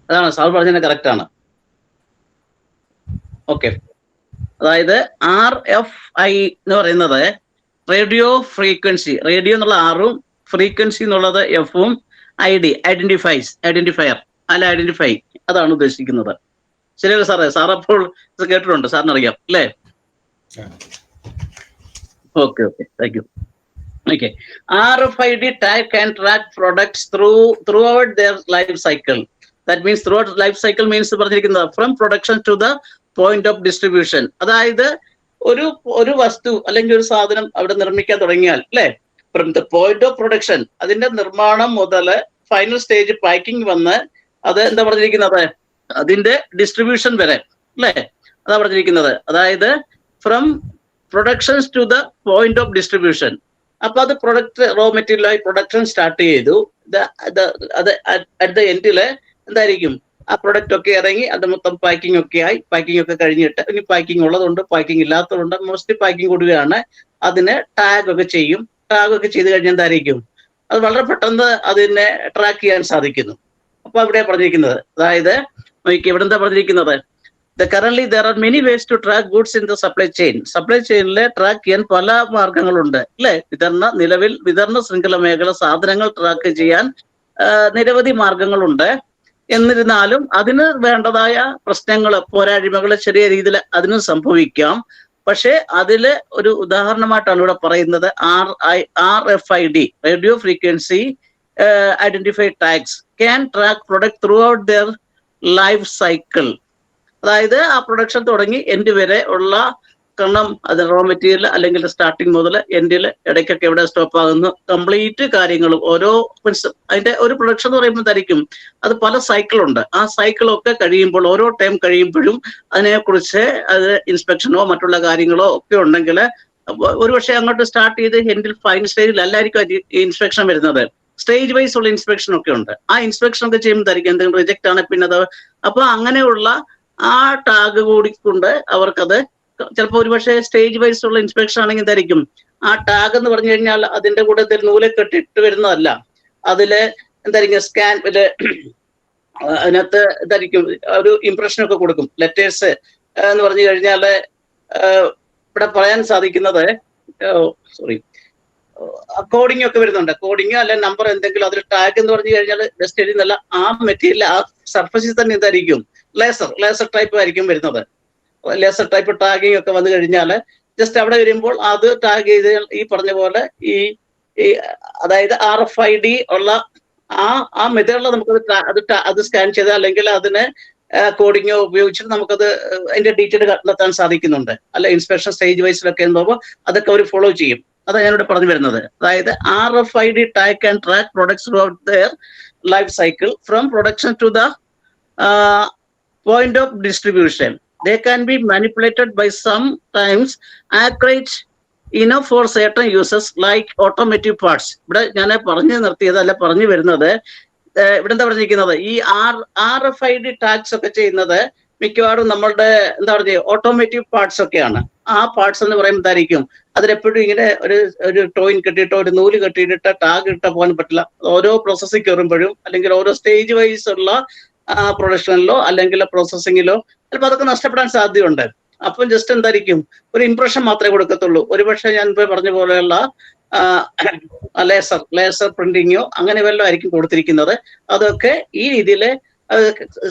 അതാണ് സാർ പറഞ്ഞത്, കറക്റ്റ് ആണ്. ഓക്കെ, അതായത് RFI എന്ന് പറയുന്നത് റേഡിയോ ഫ്രീക്വൻസി. റേഡിയോ എന്നുള്ള ആറും ഫ്രീക്വൻസി എന്നുള്ളത് എഫും, ഐഡന്റിഫയർ അല്ല ഐഡന്റിഫൈ, അതാണ് ഉദ്ദേശിക്കുന്നത്. ശരിയല്ലേ സാറേ? സാർ അപ്പോൾ കേട്ടിട്ടുണ്ട്, സാറിന് അറിയാം അല്ലേ? Okay, thank you. Okay, RFID tag can track products throughout their life cycle. That means throughout life cycle means പറഞ്ഞിരിക്കുന്നത് from production to the point of distribution. അതായത് ഒരു വസ്തു അല്ലെങ്കിൽ ഒരു സാധനം അവിടെ നിർമ്മിക്കാൻ തുടങ്ങിയാൽ അല്ലെ, from the point of production, അതിന്റെ നിർമ്മാണം മുതൽ ഫൈനൽ സ്റ്റേജ് പാക്കിംഗ് വന്ന് അത് എന്താ പറഞ്ഞിരിക്കുന്നത്, അതിന്റെ ഡിസ്ട്രിബ്യൂഷൻ വരെ അല്ലെ, അതാ പറഞ്ഞിരിക്കുന്നത്. അതായത് from productions to the point of distribution. അപ്പൊ അത് പ്രൊഡക്റ്റ് റോ മെറ്റീരിയലായി പ്രൊഡക്ഷൻ സ്റ്റാർട്ട് ചെയ്തു. അത് അറ്റ് ദ എൻഡില് എന്തായിരിക്കും, ആ പ്രൊഡക്റ്റ് ഒക്കെ ഇറങ്ങി അത് മൊത്തം പാക്കിംഗ് ഒക്കെ ആയി. പാക്കിംഗ് ഒക്കെ കഴിഞ്ഞിട്ട് ഇനി പാക്കിംഗ് ഉള്ളതുണ്ട്, പാക്കിംഗ് ഇല്ലാത്തതുണ്ട്. മോസ്റ്റ്ലി പാക്കിംഗ് കൊടുക്കുകയാണ്. അതിന് ടാഗ് ഒക്കെ ചെയ്യും. ടാഗ് ഒക്കെ ചെയ്ത് കഴിഞ്ഞാൽ എന്തായിരിക്കും, അത് വളരെ പെട്ടെന്ന് അതിനെ ട്രാക്ക് ചെയ്യാൻ സാധിക്കുന്നു. അപ്പൊ അവിടെ പറഞ്ഞിരിക്കുന്നത്, അതായത് ഇവിടെ എന്താ പറഞ്ഞിരിക്കുന്നത്, currently there are many ways to track goods in the supply chain. Supply ചെയിനിലെ ട്രാക്ക് ചെയ്യാൻ പല മാർഗങ്ങളുണ്ട് അല്ലെ. നിലവിൽ വിതരണ ശൃംഖല മേഖല സാധനങ്ങൾ ട്രാക്ക് ചെയ്യാൻ നിരവധി മാർഗങ്ങളുണ്ട്. എന്നിരുന്നാലും അതിന് വേണ്ടതായ പ്രശ്നങ്ങൾ, പോരായ്മകൾ ചെറിയ രീതിയിൽ അതിന് സംഭവിക്കാം. പക്ഷെ അതില് ഒരു ഉദാഹരണമായിട്ടാണ് ഇവിടെ പറയുന്നത് RFID, radio frequency identified tags can track product throughout their life cycle. അതായത് ആ പ്രൊഡക്ഷൻ തുടങ്ങി എൻഡ് വരെ ഉള്ള, കാരണം അത് റോ മെറ്റീരിയൽ അല്ലെങ്കിൽ സ്റ്റാർട്ടിങ് മുതൽ എൻഡിൽ ഇടയ്ക്കൊക്കെ എവിടെ സ്റ്റോപ്പ് ആകുന്നു, കംപ്ലീറ്റ് കാര്യങ്ങളും ഓരോ അതിന്റെ ഒരു പ്രൊഡക്ഷൻ എന്ന് പറയുമ്പോഴായിരിക്കും അത് പല സൈക്കിളുണ്ട്. ആ സൈക്കിളൊക്കെ കഴിയുമ്പോൾ, ഓരോ ടൈം കഴിയുമ്പോഴും അതിനെക്കുറിച്ച് അത് ഇൻസ്പെക്ഷനോ മറ്റുള്ള കാര്യങ്ങളോ ഒക്കെ ഉണ്ടെങ്കിൽ ഒരുപക്ഷെ അങ്ങോട്ട് സ്റ്റാർട്ട് ചെയ്ത് എൻഡിൽ ഫൈനൽ സ്റ്റേജിൽ എല്ലാവർക്കും ഈ ഇൻസ്പെക്ഷൻ വരുന്നത്. സ്റ്റേജ് വൈസ് ഉള്ള ഇൻസ്പെക്ഷൻ ഒക്കെ ഉണ്ട്. ആ ഇൻസ്പെക്ഷൻ ഒക്കെ ചെയ്യുമ്പോഴായിരിക്കും എന്തെങ്കിലും റിജക്റ്റ് ആണ് പിന്നെ അത്. അപ്പൊ അങ്ങനെയുള്ള ആ ടാഗ് കൂടിക്കൊണ്ട് അവർക്കത് ചിലപ്പോൾ ഒരുപക്ഷെ സ്റ്റേജ് വൈസ് ഉള്ള ഇൻസ്പെക്ഷൻ ആണെങ്കിൽ എന്തായിരിക്കും, ആ ടാഗ് എന്ന് പറഞ്ഞു കഴിഞ്ഞാൽ അതിന്റെ കൂടെ നൂലെ കെട്ടിട്ട് വരുന്നതല്ല. അതില് എന്തായിരിക്കും സ്കാൻ, അതിനകത്ത് എന്തായിരിക്കും ഒരു ഇംപ്രഷൻ ഒക്കെ കൊടുക്കും. ലെറ്റേഴ്സ് എന്ന് പറഞ്ഞു കഴിഞ്ഞാല് ഇവിടെ പറയാൻ സാധിക്കുന്നത്, കോഡിംഗ് ഒക്കെ വരുന്നുണ്ട്. കോഡിങ് അല്ലെ നമ്പർ എന്തെങ്കിലും അതിൽ ടാഗ് എന്ന് പറഞ്ഞു കഴിഞ്ഞാൽ ജസ്റ്റ് എഴുതുന്നല്ല, ആ മെറ്റീരിയൽ ആ സർഫസിൽ തന്നെ എന്തായിരിക്കും ലേസർ ടൈപ്പ് ആയിരിക്കും വരുന്നത്. ലേസർ ടൈപ്പ് ടാഗിങ് ഒക്കെ വന്നു കഴിഞ്ഞാൽ ജസ്റ്റ് അവിടെ വരുമ്പോൾ അത് ടാഗ് ചെയ്ത് ഈ പറഞ്ഞ പോലെ ഈ ഈ അതായത് RFID ഉള്ള ആ മെത്തേഡിൽ നമുക്കത് സ്കാൻ ചെയ്ത് അല്ലെങ്കിൽ അതിന് കോഡിങ്ങോ ഉപയോഗിച്ചിട്ട് നമുക്കത് അതിന്റെ ഡീറ്റെയിൽ കണ്ടെത്താൻ സാധിക്കുന്നുണ്ട്. അല്ല ഇൻസ്പെക്ഷൻ സ്റ്റേജ് വൈസിലൊക്കെ എന്താകുമ്പോൾ അതൊക്കെ അവർ ഫോളോ ചെയ്യും. അതാണ് ഞാനിവിടെ പറഞ്ഞു വരുന്നത്. അതായത് RFID tag can track products throughout their life cycle from production to the point of distribution. They can be manipulated by sometimes accurate enough for certain uses like automotive parts. ഇവിടെ ഞാൻ പറഞ്ഞു നിർത്തിയത് അല്ല പറഞ്ഞു വരുന്നത്, ഇവിടെ എന്താ പറഞ്ഞിരിക്കുന്നത്, ഈ RFID ടാഗ്സ് ഒക്കെ ചെയ്യുന്നത് മിക്കവാറും നമ്മളുടെ എന്താ പറയുക ഓട്ടോമേറ്റീവ് പാർട്സ് ഒക്കെയാണ്. ആ പാർട്സ് എന്ന് പറയുമ്പോൾ എന്തായിരിക്കും, അതിലെപ്പോഴും ഇങ്ങനെ ഒരു ടോയിൻ കെട്ടിയിട്ടോ ഒരു നൂല് കെട്ടിയിട്ടിട്ട് ടാഗ് ഇട്ട പോകാൻ പറ്റില്ല. ഓരോ പ്രോസസ്സിൽ കയറുമ്പോഴും അല്ലെങ്കിൽ ഓരോ സ്റ്റേജ് വൈസ് ഉള്ള പ്രൊഡക്ഷനിലോ അല്ലെങ്കിൽ പ്രോസസ്സിങ്ങിലോ ചിലപ്പോൾ അതൊക്കെ നഷ്ടപ്പെടാൻ സാധ്യതയുണ്ട്. അപ്പം ജസ്റ്റ് എന്തായിരിക്കും ഒരു ഇംപ്രഷൻ മാത്രമേ കൊടുക്കത്തുള്ളൂ. ഒരുപക്ഷെ ഞാൻ ഇപ്പോൾ പറഞ്ഞ പോലെയുള്ള ലേസർ പ്രിന്റിങ്ങോ അങ്ങനെ വല്ലതും ആയിരിക്കും കൊടുത്തിരിക്കുന്നത്. അതൊക്കെ ഈ രീതിയിൽ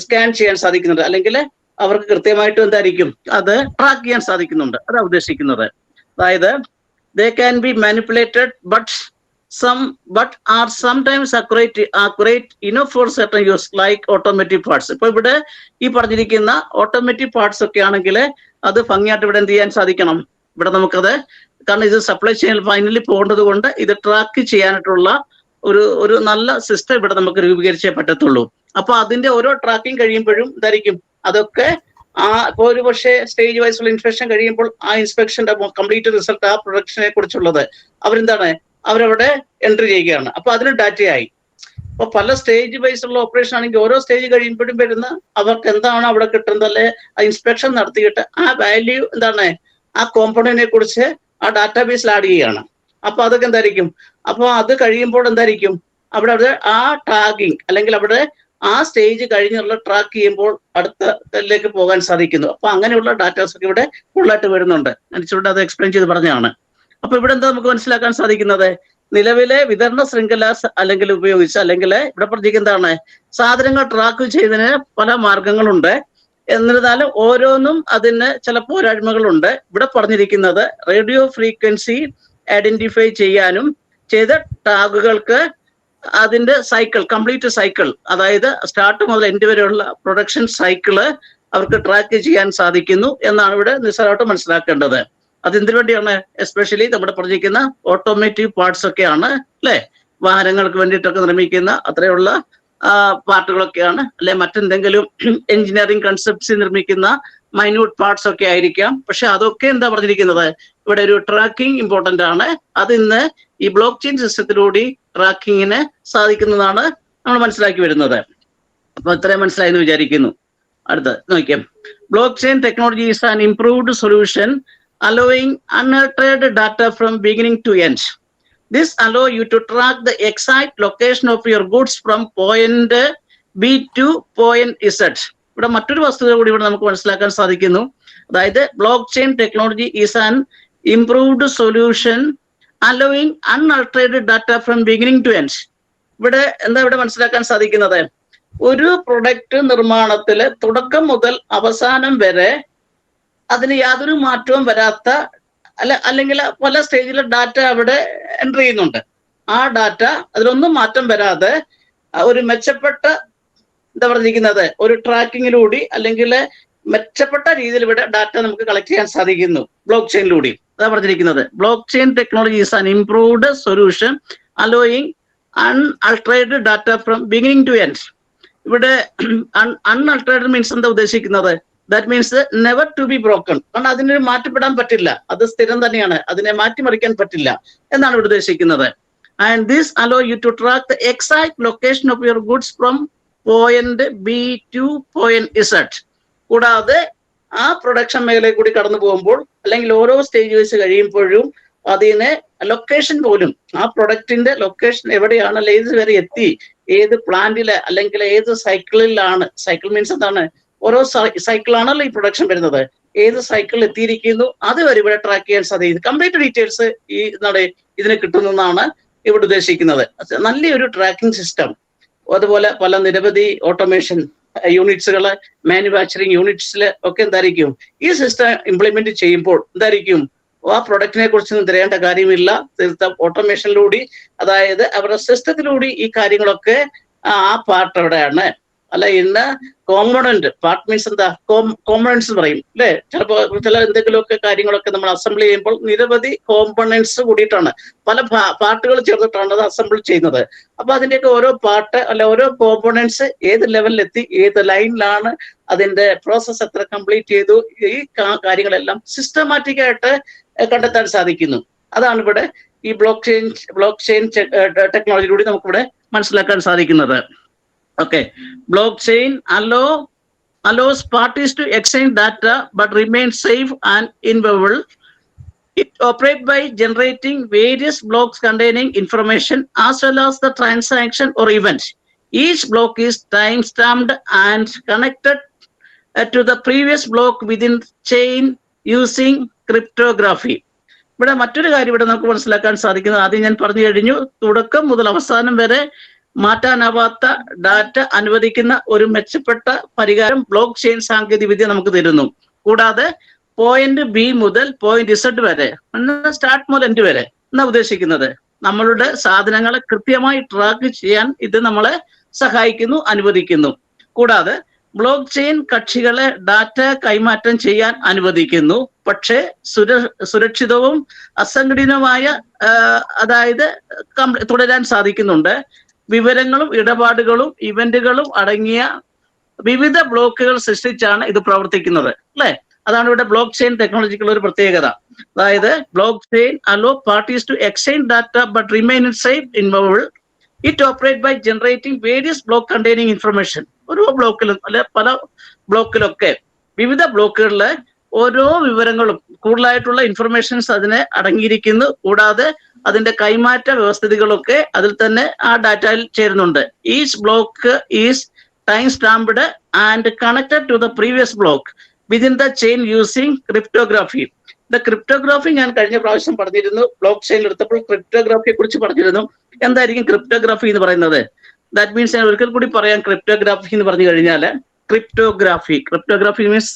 സ്കാൻ ചെയ്യാൻ സാധിക്കുന്നുണ്ട്, അല്ലെങ്കിൽ അവർക്ക് കൃത്യമായിട്ടും എന്തായിരിക്കും അത് ട്രാക്ക് ചെയ്യാൻ സാധിക്കുന്നുണ്ട്. അതാണ് ഉദ്ദേശിക്കുന്നത്. അതായത് they can be manipulated but are sometimes accurate enough for certain use like automotive parts. ഇപ്പൊ ഇവിടെ ഈ പറഞ്ഞിരിക്കുന്ന ഓട്ടോമേറ്റീവ് പാർട്സ് ഒക്കെ ആണെങ്കിൽ അത് ഭംഗിയായിട്ട് ഇവിടെ എന്ത് ചെയ്യാൻ സാധിക്കണം, ഇവിടെ നമുക്കത്, കാരണം ഇത് സപ്ലൈ ചെയിൻ ഫൈനലി പോകേണ്ടത് കൊണ്ട് ഇത് ട്രാക്ക് ചെയ്യാനായിട്ടുള്ള ഒരു നല്ല സിസ്റ്റം ഇവിടെ നമുക്ക് രൂപീകരിച്ചേ പറ്റത്തുള്ളൂ. അപ്പൊ അതിന്റെ ഓരോ ട്രാക്കിംഗ് കഴിയുമ്പോഴും എന്തായിരിക്കും അതൊക്കെ ഇപ്പൊ ഒരു പക്ഷേ സ്റ്റേജ് വൈസുള്ള ഇൻസ്പെക്ഷൻ കഴിയുമ്പോൾ ആ ഇൻസ്പെക്ഷന്റെ കംപ്ലീറ്റ് റിസൾട്ട് ആ പ്രൊഡക്ഷനെ കുറിച്ചുള്ളത് അവരവിടെ എൻട്രി ചെയ്യുകയാണ്. അപ്പൊ അതിന് ഡാറ്റയായി. അപ്പൊ പല സ്റ്റേജ് വൈസ് ഉള്ള ഓപ്പറേഷൻ ആണെങ്കിൽ ഓരോ സ്റ്റേജ് കഴിയുമ്പോഴും വരുന്ന അവർക്ക് എന്താണ് അവിടെ കിട്ടുന്നത്, അല്ലെ ആ ഇൻസ്പെക്ഷൻ നടത്തിയിട്ട് ആ വാല്യൂ എന്താണ് ആ കോമ്പണന്റിനെ കുറിച്ച് ആ ഡാറ്റാബേസിൽ ആഡ് ചെയ്യുകയാണ്. അപ്പൊ അതൊക്കെ എന്തായിരിക്കും, അപ്പൊ അത് കഴിയുമ്പോൾ എന്തായിരിക്കും അവിടെ ആ ടാഗിങ് അല്ലെങ്കിൽ അവിടെ ആ സ്റ്റേജ് കഴിഞ്ഞുള്ള ട്രാക്ക് ചെയ്യുമ്പോൾ അടുത്തതിലേക്ക് പോകാൻ സാധിക്കുന്നു. അപ്പൊ അങ്ങനെയുള്ള ഡാറ്റാസ് ഒക്കെ ഇവിടെ ഫുള്ളായിട്ട് വരുന്നുണ്ട്. അനുസരിച്ച് അത് എക്സ്പ്ലെയിൻ ചെയ്ത് പറഞ്ഞതാണ്. അപ്പൊ ഇവിടെ എന്താ നമുക്ക് മനസ്സിലാക്കാൻ സാധിക്കുന്നത്, നിലവിലെ വിതരണ ശൃംഖല അല്ലെങ്കിൽ ഉപയോഗിച്ച് അല്ലെങ്കിൽ ഇവിടെ പറഞ്ഞിരിക്കുന്നതാണ് സാധനങ്ങൾ ട്രാക്ക് ചെയ്തതിന് പല മാർഗങ്ങളുണ്ട്. എന്നിരുന്നാലും ഓരോന്നും അതിന് ചില പോരായ്മകളുണ്ട്. ഇവിടെ പറഞ്ഞിരിക്കുന്നത് റേഡിയോ ഫ്രീക്വൻസി ഐഡന്റിഫൈ ചെയ്യാനും ചെയ്ത ടാഗുകൾക്ക് അതിന്റെ സൈക്കിൾ, കംപ്ലീറ്റ് സൈക്കിൾ, അതായത് സ്റ്റാർട്ട് മുതൽ എൻഡ് വരെയുള്ള പ്രൊഡക്ഷൻ സൈക്കിള് അവർക്ക് ട്രാക്ക് ചെയ്യാൻ സാധിക്കുന്നു എന്നാണ് ഇവിടെ നിസ്സാരമായിട്ട് മനസ്സിലാക്കേണ്ടത്. അതെന്തിനു വേണ്ടിയാണ്, എസ്പെഷ്യലി നമ്മുടെ പറഞ്ഞിരിക്കുന്ന ഓട്ടോമേറ്റീവ് പാർട്സ് ഒക്കെയാണ് അല്ലെ, വാഹനങ്ങൾക്ക് വേണ്ടിയിട്ടൊക്കെ നിർമ്മിക്കുന്ന അത്രയുള്ള പാർട്ടുകളൊക്കെയാണ്, അല്ലെ മറ്റെന്തെങ്കിലും എഞ്ചിനീയറിംഗ് കൺസെപ്റ്റ്സ് നിർമ്മിക്കുന്ന മൈന്യൂട്ട് പാർട്സ് ഒക്കെ ആയിരിക്കാം. പക്ഷെ അതൊക്കെ എന്താ പറഞ്ഞിരിക്കുന്നത്, ഇവിടെ ഒരു ട്രാക്കിംഗ് ഇമ്പോർട്ടന്റ് ആണ്. അതിന്ന് ഈ ബ്ലോക്ക് ചെയിൻ സിസ്റ്റത്തിലൂടെ ട്രാക്കിങ്ങിന് സാധിക്കുന്നതാണ് നമ്മൾ മനസ്സിലാക്കി വരുന്നത്. അപ്പൊ ഇത്രയും മനസ്സിലായി എന്ന് വിചാരിക്കുന്നു. അടുത്ത് നോക്കിയാൽ block chain technology is an improved solution allowing unaltered data from beginning to end. This allow you to track the exact location of your goods from point B to point Z. ഇവിടെ മറ്റൊരു വസ്തുത കൂടി ഇവിടെ നമുക്ക് മനസ്സിലാക്കാൻ സാധിക്കുന്നു. അതായത് block chain technology is an improved solution allowing unaltered data from beginning to end. ഇവിടെ എന്താ ഇവിടെ മനസ്സിലാക്കാൻ സാധിക്കുന്നത്, ഒരു പ്രൊഡക്റ്റ് നിർമ്മാണത്തില് തുടക്കം മുതൽ അവസാനം വരെ അതിന് യാതൊരു മാറ്റവും വരാത്ത അല്ലെങ്കിൽ പല സ്റ്റേജിലെ ഡാറ്റ അവിടെ എൻട്രി ചെയ്യുന്നുണ്ട്. ആ ഡാറ്റ അതിലൊന്നും മാറ്റം വരാതെ ഒരു മെച്ചപ്പെട്ട എന്താ പറഞ്ഞിരിക്കുന്നത് ഒരു ട്രാക്കിങ്ങിലൂടെ അല്ലെങ്കിൽ മെച്ചപ്പെട്ട രീതിയിൽ ഇവിടെ ഡാറ്റ നമുക്ക് കളക്ട് ചെയ്യാൻ സാധിക്കുന്നു ബ്ലോക്ക് ചെയിനിലൂടെ. അതാ പറഞ്ഞിരിക്കുന്നത് block chain technology is an improved solution allowing unaltered data from beginning to end. ഇവിടെ അൺഅൾട്ടേർഡ് മീൻസ് എന്താ ഉദ്ദേശിക്കുന്നത്, that means never to be broken. കാരണം അതിനൊരു മാറ്റപ്പെടാൻ പറ്റില്ല, അത് സ്ഥിരം തന്നെയാണ്, അതിനെ മാറ്റിമറിക്കാൻ പറ്റില്ല എന്നാണ് ഇവിടെ ഉദ്ദേശിക്കുന്നത്. And this allow you to track the exact location of your goods from point B to point Z. കൂടാതെ ആ പ്രൊഡക്ഷൻ മേഖലയിൽ കൂടി കടന്നു പോകുമ്പോൾ അല്ലെങ്കിൽ ഓരോ സ്റ്റേജ് വെച്ച് കഴിയുമ്പോഴും അതിനെ ലൊക്കേഷൻ പോലും ആ പ്രൊഡക്റ്റിന്റെ ലൊക്കേഷൻ എവിടെയാണ്, അല്ലെ ഏത് വരെ എത്തി, ഏത് പ്ലാന്റില് അല്ലെങ്കിൽ ഏത് സൈക്കിളിലാണ്, സൈക്കിൾ മീൻസ് എന്താണ്, ഓരോ സൈക്കിളാണല്ലോ ഈ പ്രൊഡക്ഷൻ വരുന്നത്, ഏത് സൈക്കിളിൽ എത്തിയിരിക്കുന്നു അതുവരെ ഇവിടെ ട്രാക്ക് ചെയ്യാൻ സാധിക്കും. കംപ്ലീറ്റ് ഡീറ്റെയിൽസ് ഇതിന് കിട്ടുന്നതാണ് ഇവിടെ ഉദ്ദേശിക്കുന്നത്. നല്ലൊരു ട്രാക്കിംഗ് സിസ്റ്റം. അതുപോലെ പല നിരവധി ഓട്ടോമേഷൻ യൂണിറ്റ്സുകള്, മാനുഫാക്ചറിങ് യൂണിറ്റ്സിൽ ഒക്കെ എന്തായിരിക്കും ഈ സിസ്റ്റം ഇംപ്ലിമെന്റ് ചെയ്യുമ്പോൾ എന്തായിരിക്കും ആ പ്രൊഡക്റ്റിനെ കുറിച്ചൊന്നും തിരയേണ്ട കാര്യമില്ല. തീർത്തും ഓട്ടോമേഷനിലൂടെ, അതായത് അവരുടെ സിസ്റ്റത്തിലൂടെ ഈ കാര്യങ്ങളൊക്കെ ആ പാർട്ട് എവിടെയാണ്, അല്ല ഇന്ന് കോമ്പണന്റ്, പാർട്ട് മീൻസ് എന്താ, കോമ്പണൻസ് പറയും അല്ലെ. ചിലപ്പോൾ ചില എന്തെങ്കിലുമൊക്കെ കാര്യങ്ങളൊക്കെ നമ്മൾ അസംബിൾ ചെയ്യുമ്പോൾ നിരവധി കോമ്പണൻസ് കൂടിയിട്ടാണ്, പല പാർട്ടുകൾ ചേർന്നിട്ടാണ് അത് അസംബിൾ ചെയ്യുന്നത്. അപ്പൊ അതിന്റെയൊക്കെ ഓരോ പാർട്ട് അല്ലെ ഓരോ കോമ്പണൻസ് ഏത് ലെവലിലെത്തി, ഏത് ലൈനിലാണ്, അതിന്റെ പ്രോസസ് എത്ര കംപ്ലീറ്റ് ചെയ്തു, ഈ കാര്യങ്ങളെല്ലാം സിസ്റ്റമാറ്റിക് ആയിട്ട് കണ്ടെത്താൻ സാധിക്കുന്നു. അതാണ് ഇവിടെ ഈ ബ്ലോക്ക് ചെയിൻ ടെക്നോളജിയിലൂടെ നമുക്കിവിടെ മനസ്സിലാക്കാൻ സാധിക്കുന്നത്. Okay, blockchain allows parties to exchange data but remain safe and inviolable. It operates by generating various blocks containing information as well as the transaction or event. Each block is time-stamped and connected to the previous block within chain using cryptography. ഇവിടെ മറ്റൊരു കാര്യം ഇവിടെ നമുക്ക് മനസ്സിലാക്കാൻ സാധിക്കുന്നത്, ആദ്യം ഞാൻ പറഞ്ഞു കഴിഞ്ഞു, തുടക്കം മുതൽ അവസാനം വരെ മാറ്റാനാവാത്ത ഡാറ്റ അനുവദിക്കുന്ന ഒരു മെച്ചപ്പെട്ട പരിഹാരം ബ്ലോക്ക് ചെയിൻ സാങ്കേതിക വിദ്യ നമുക്ക് തരുന്നു. കൂടാതെ പോയിന്റ് ബി മുതൽ പോയിന്റ് ഇസഡ് വരെ, സ്റ്റാർട്ട് മുതൽ എൻഡ് വരെ എന്നാ ഉദ്ദേശിക്കുന്നത്, നമ്മളുടെ സാധനങ്ങളെ കൃത്യമായി ട്രാക്ക് ചെയ്യാൻ ഇത് നമ്മളെ സഹായിക്കുന്നു, അനുവദിക്കുന്നു. കൂടാതെ ബ്ലോക്ക് ചെയിൻ കക്ഷികളെ ഡാറ്റ കൈമാറ്റം ചെയ്യാൻ അനുവദിക്കുന്നു, പക്ഷേ സുരക്ഷിതവും അസംഘടിതമായ അതായത് തുടരാൻ സാധിക്കുന്നുണ്ട്. വിവരങ്ങളും ഇടപാടുകളും ഇവന്റുകളും അടങ്ങിയ വിവിധ ബ്ലോക്കുകൾ സൃഷ്ടിച്ചാണ് ഇത് പ്രവർത്തിക്കുന്നത് അല്ലെ. അതാണ് ഇവിടെ ബ്ലോക്ക് ചെയിൻ ടെക്നോളജിക്കുള്ള ഒരു പ്രത്യേകത. അതായത് block chain allow parties to exchange data but remain safe inviolable. It operates by generating various block containing information. ഓരോ ബ്ലോക്കിലും അല്ലെ പല ബ്ലോക്കിലൊക്കെ വിവിധ ബ്ലോക്കുകളിലെ ഓരോ വിവരങ്ങളും കൂടുതലായിട്ടുള്ള ഇൻഫർമേഷൻസ് അതിനെ അടങ്ങിയിരിക്കുന്നു. കൂടാതെ അതിന്റെ കൈമാറ്റ വ്യവസ്ഥിതികളൊക്കെ അതിൽ തന്നെ ആ ഡാറ്റയിൽ ചേരുന്നുണ്ട്. Each block is time stamped and connected to the previous block within the chain using cryptography. Cryptography ഞാൻ കഴിഞ്ഞ പ്രാവശ്യം പറഞ്ഞിരുന്നു, ബ്ലോക്ക് ചെയിൻ എടുത്തപ്പോൾ ക്രിപ്റ്റോഗ്രാഫിയെ കുറിച്ച് പറഞ്ഞിരുന്നു. എന്തായിരിക്കും ക്രിപ്റ്റോഗ്രാഫി എന്ന് പറയുന്നത്? ദാറ്റ് മീൻസ് ഞാൻ ഒരിക്കൽ കൂടി പറയാം. ക്രിപ്റ്റോഗ്രാഫി എന്ന് പറഞ്ഞു കഴിഞ്ഞാൽ cryptography means